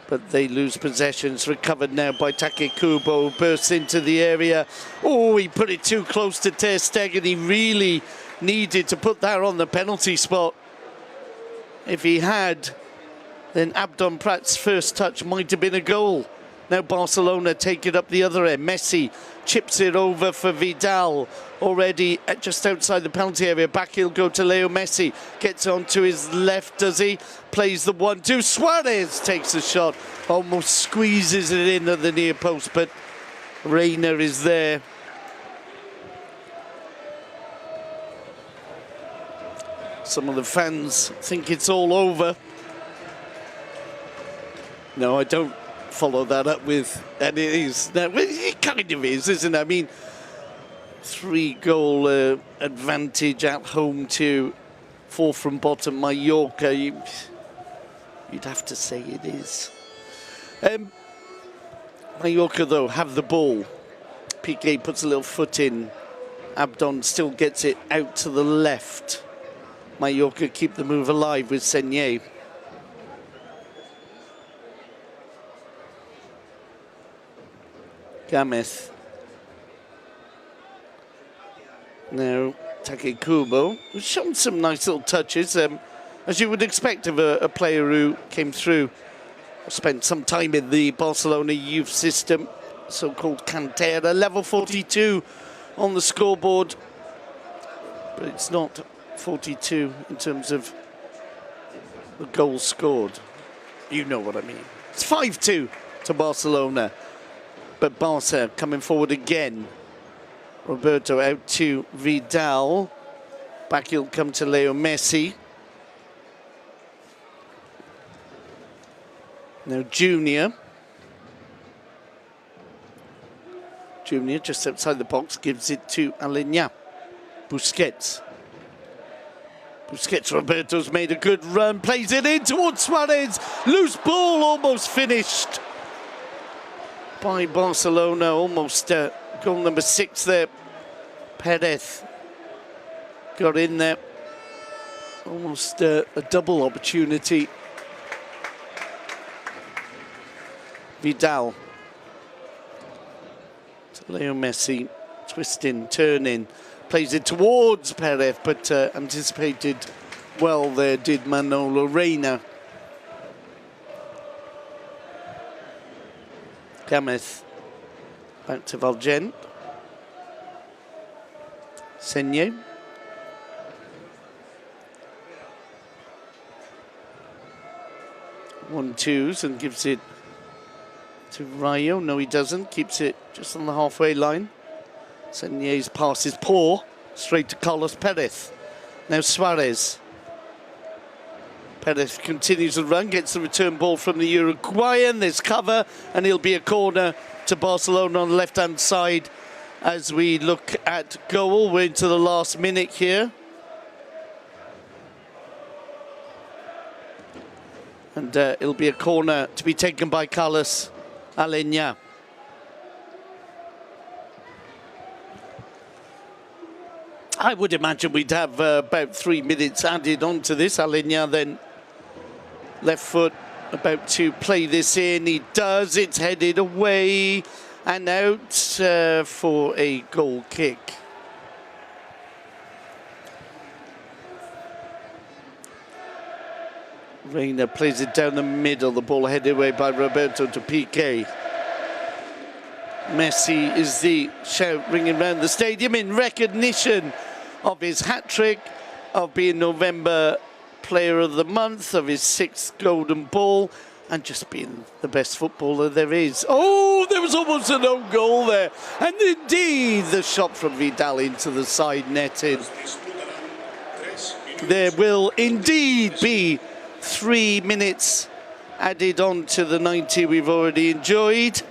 but they lose possession. It's recovered now by Take Kubo, who bursts into the area. Oh, he put it too close to Ter Stegen. He really needed to put that on the penalty spot. If he had, then Abdon Prat's first touch might have been a goal. Now Barcelona take it up the other end. Messi chips it over for Vidal, already just outside the penalty area. Back he'll go to Leo Messi. Gets onto his left, does he? Plays the 1-2. Suarez takes the shot. Almost squeezes it in at the near post, but Reina is there. Some of the fans think it's all over. No, I don't follow that up with, and it is. Now, it kind of is, isn't it? I mean, 3-goal advantage at home to 4 from bottom Mallorca. You'd have to say it is. Mallorca, though, have the ball. Piqué puts a little foot in. Abdon still gets it out to the left. Mallorca keep the move alive with Senier. Gameth. Now, Take Kubo, who's shown some nice little touches, as you would expect of a player who came through, spent some time in the Barcelona youth system, so-called Cantera, level 42 on the scoreboard, but it's not 42 in terms of the goals scored. You know what I mean. It's 5-2 to Barcelona. But Barca coming forward again. Roberto out to Vidal. Back he'll come to Leo Messi. Now Junior. Junior just outside the box gives it to Aleñá. Busquets. Busquets, Roberto's made a good run. Plays it in towards Suarez. Loose ball, almost finished by Barcelona, almost goal number 6 there. Perez got in there. Almost a double opportunity Vidal. To Leo Messi, twisting, turning, plays it towards Perez, but anticipated well there did Manolo Reina. Gamez, back to Valgent. Senye. One-twos and gives it to Rayo. No, he doesn't. Keeps it just on the halfway line. Senye's pass is poor. Straight to Carlos Perez. Now Suarez. Perez continues the run, gets the return ball from the Uruguayan. There's cover, and it'll be a corner to Barcelona on the left-hand side as we look at goal. We're into the last minute here. And it'll be a corner to be taken by Carlos Aleñá. I would imagine we'd have about 3 minutes added onto this. Aleñá then left foot about to play this in. He does. It's headed away and out for a goal kick. Reina plays it down the middle. The ball headed away by Roberto to Piqué. Messi is the shout ringing around the stadium in recognition of his hat-trick, of being November Player of the Month, of his 6th golden ball, and just being the best footballer there is. Oh, there was almost an own goal there. And indeed, the shot from Vidal into the side netting. There will indeed be 3 minutes added on to the 90 we've already enjoyed.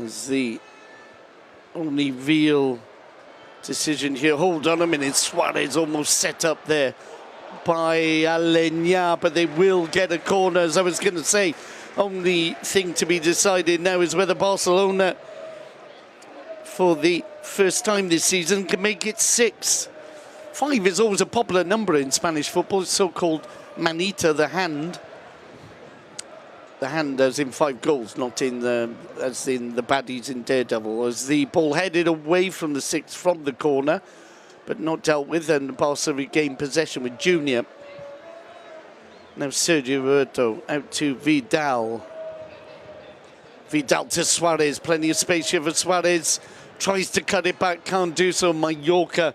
As the only real decision here. Hold on a minute, Suarez almost set up there by Aleñá, but they will get a corner. As I was going to say, only thing to be decided now is whether Barcelona, for the first time this season, can make it 6. 5 is always a popular number in Spanish football. It's so-called manita, the hand. The hand as in 5 goals, not in the, as in the baddies in Daredevil. As the ball headed away from the 6 from the corner, but not dealt with, and Barca regained possession with Junior. Now Sergio Roberto out to Vidal. Vidal to Suarez, plenty of space here for Suarez. Tries to cut it back, can't do so. Mallorca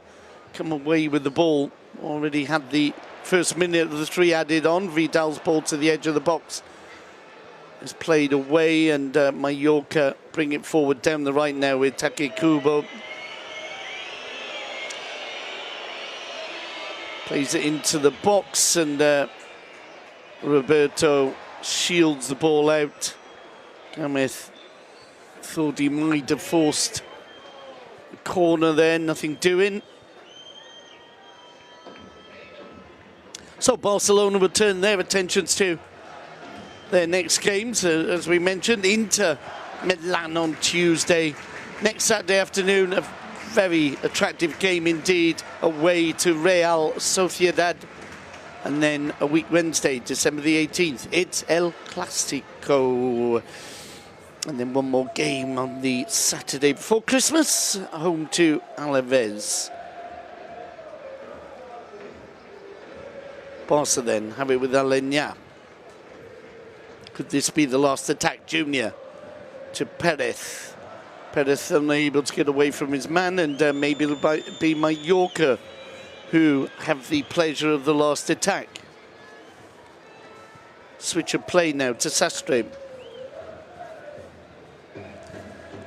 come away with the ball. Already had the first minute of the 3 added on. Vidal's ball to the edge of the box is played away, and Mallorca bring it forward down the right now with Take Kubo. Plays it into the box, and Roberto shields the ball out. Gamez thought he might have forced the corner there, nothing doing. So Barcelona will turn their attentions to their next games, as we mentioned, Inter Milan on Tuesday. Next Saturday afternoon, a very attractive game indeed, away to Real Sociedad. And then a week Wednesday, December the 18th, it's El Clasico. And then one more game on the Saturday before Christmas, home to Alaves. Barca then have it with Aleñá. Could this be the last attack? Junior to Perez. Perez unable to get away from his man, and maybe it'll be Mallorca who have the pleasure of the last attack. Switch of play now to Sastre.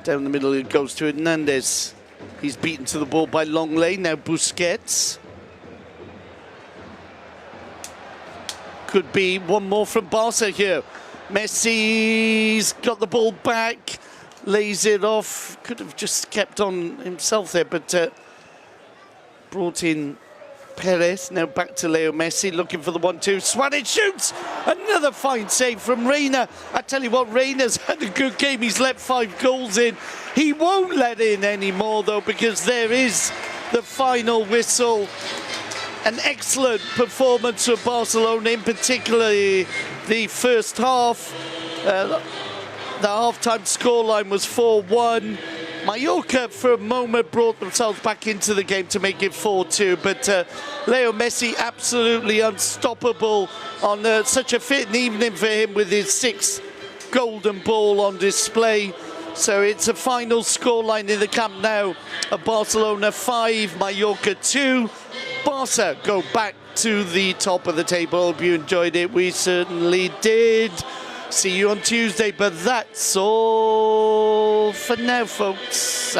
Down the middle it goes to Hernandez. He's beaten to the ball by Longley. Now Busquets. Could be one more from Barca here. Messi's got the ball back, lays it off. Could have just kept on himself there, but brought in Perez. Now back to Leo Messi, looking for the 1-2. Suarez shoots! Another fine save from Reina. I tell you what, Reina's had a good game. He's let 5 goals in. He won't let in anymore, though, because there is the final whistle. an excellent performance for Barcelona, in particular the first half. The half-time scoreline was 4-1. Mallorca, for a moment, brought themselves back into the game to make it 4-2, but Leo Messi absolutely unstoppable on such a fitting evening for him with his 6th golden ball on display. So it's a final scoreline in the Camp Nou of Barcelona 5, Mallorca 2. Barca go back to the top of the table. Hope you enjoyed it. We certainly did. See you on Tuesday, but that's all for now, folks.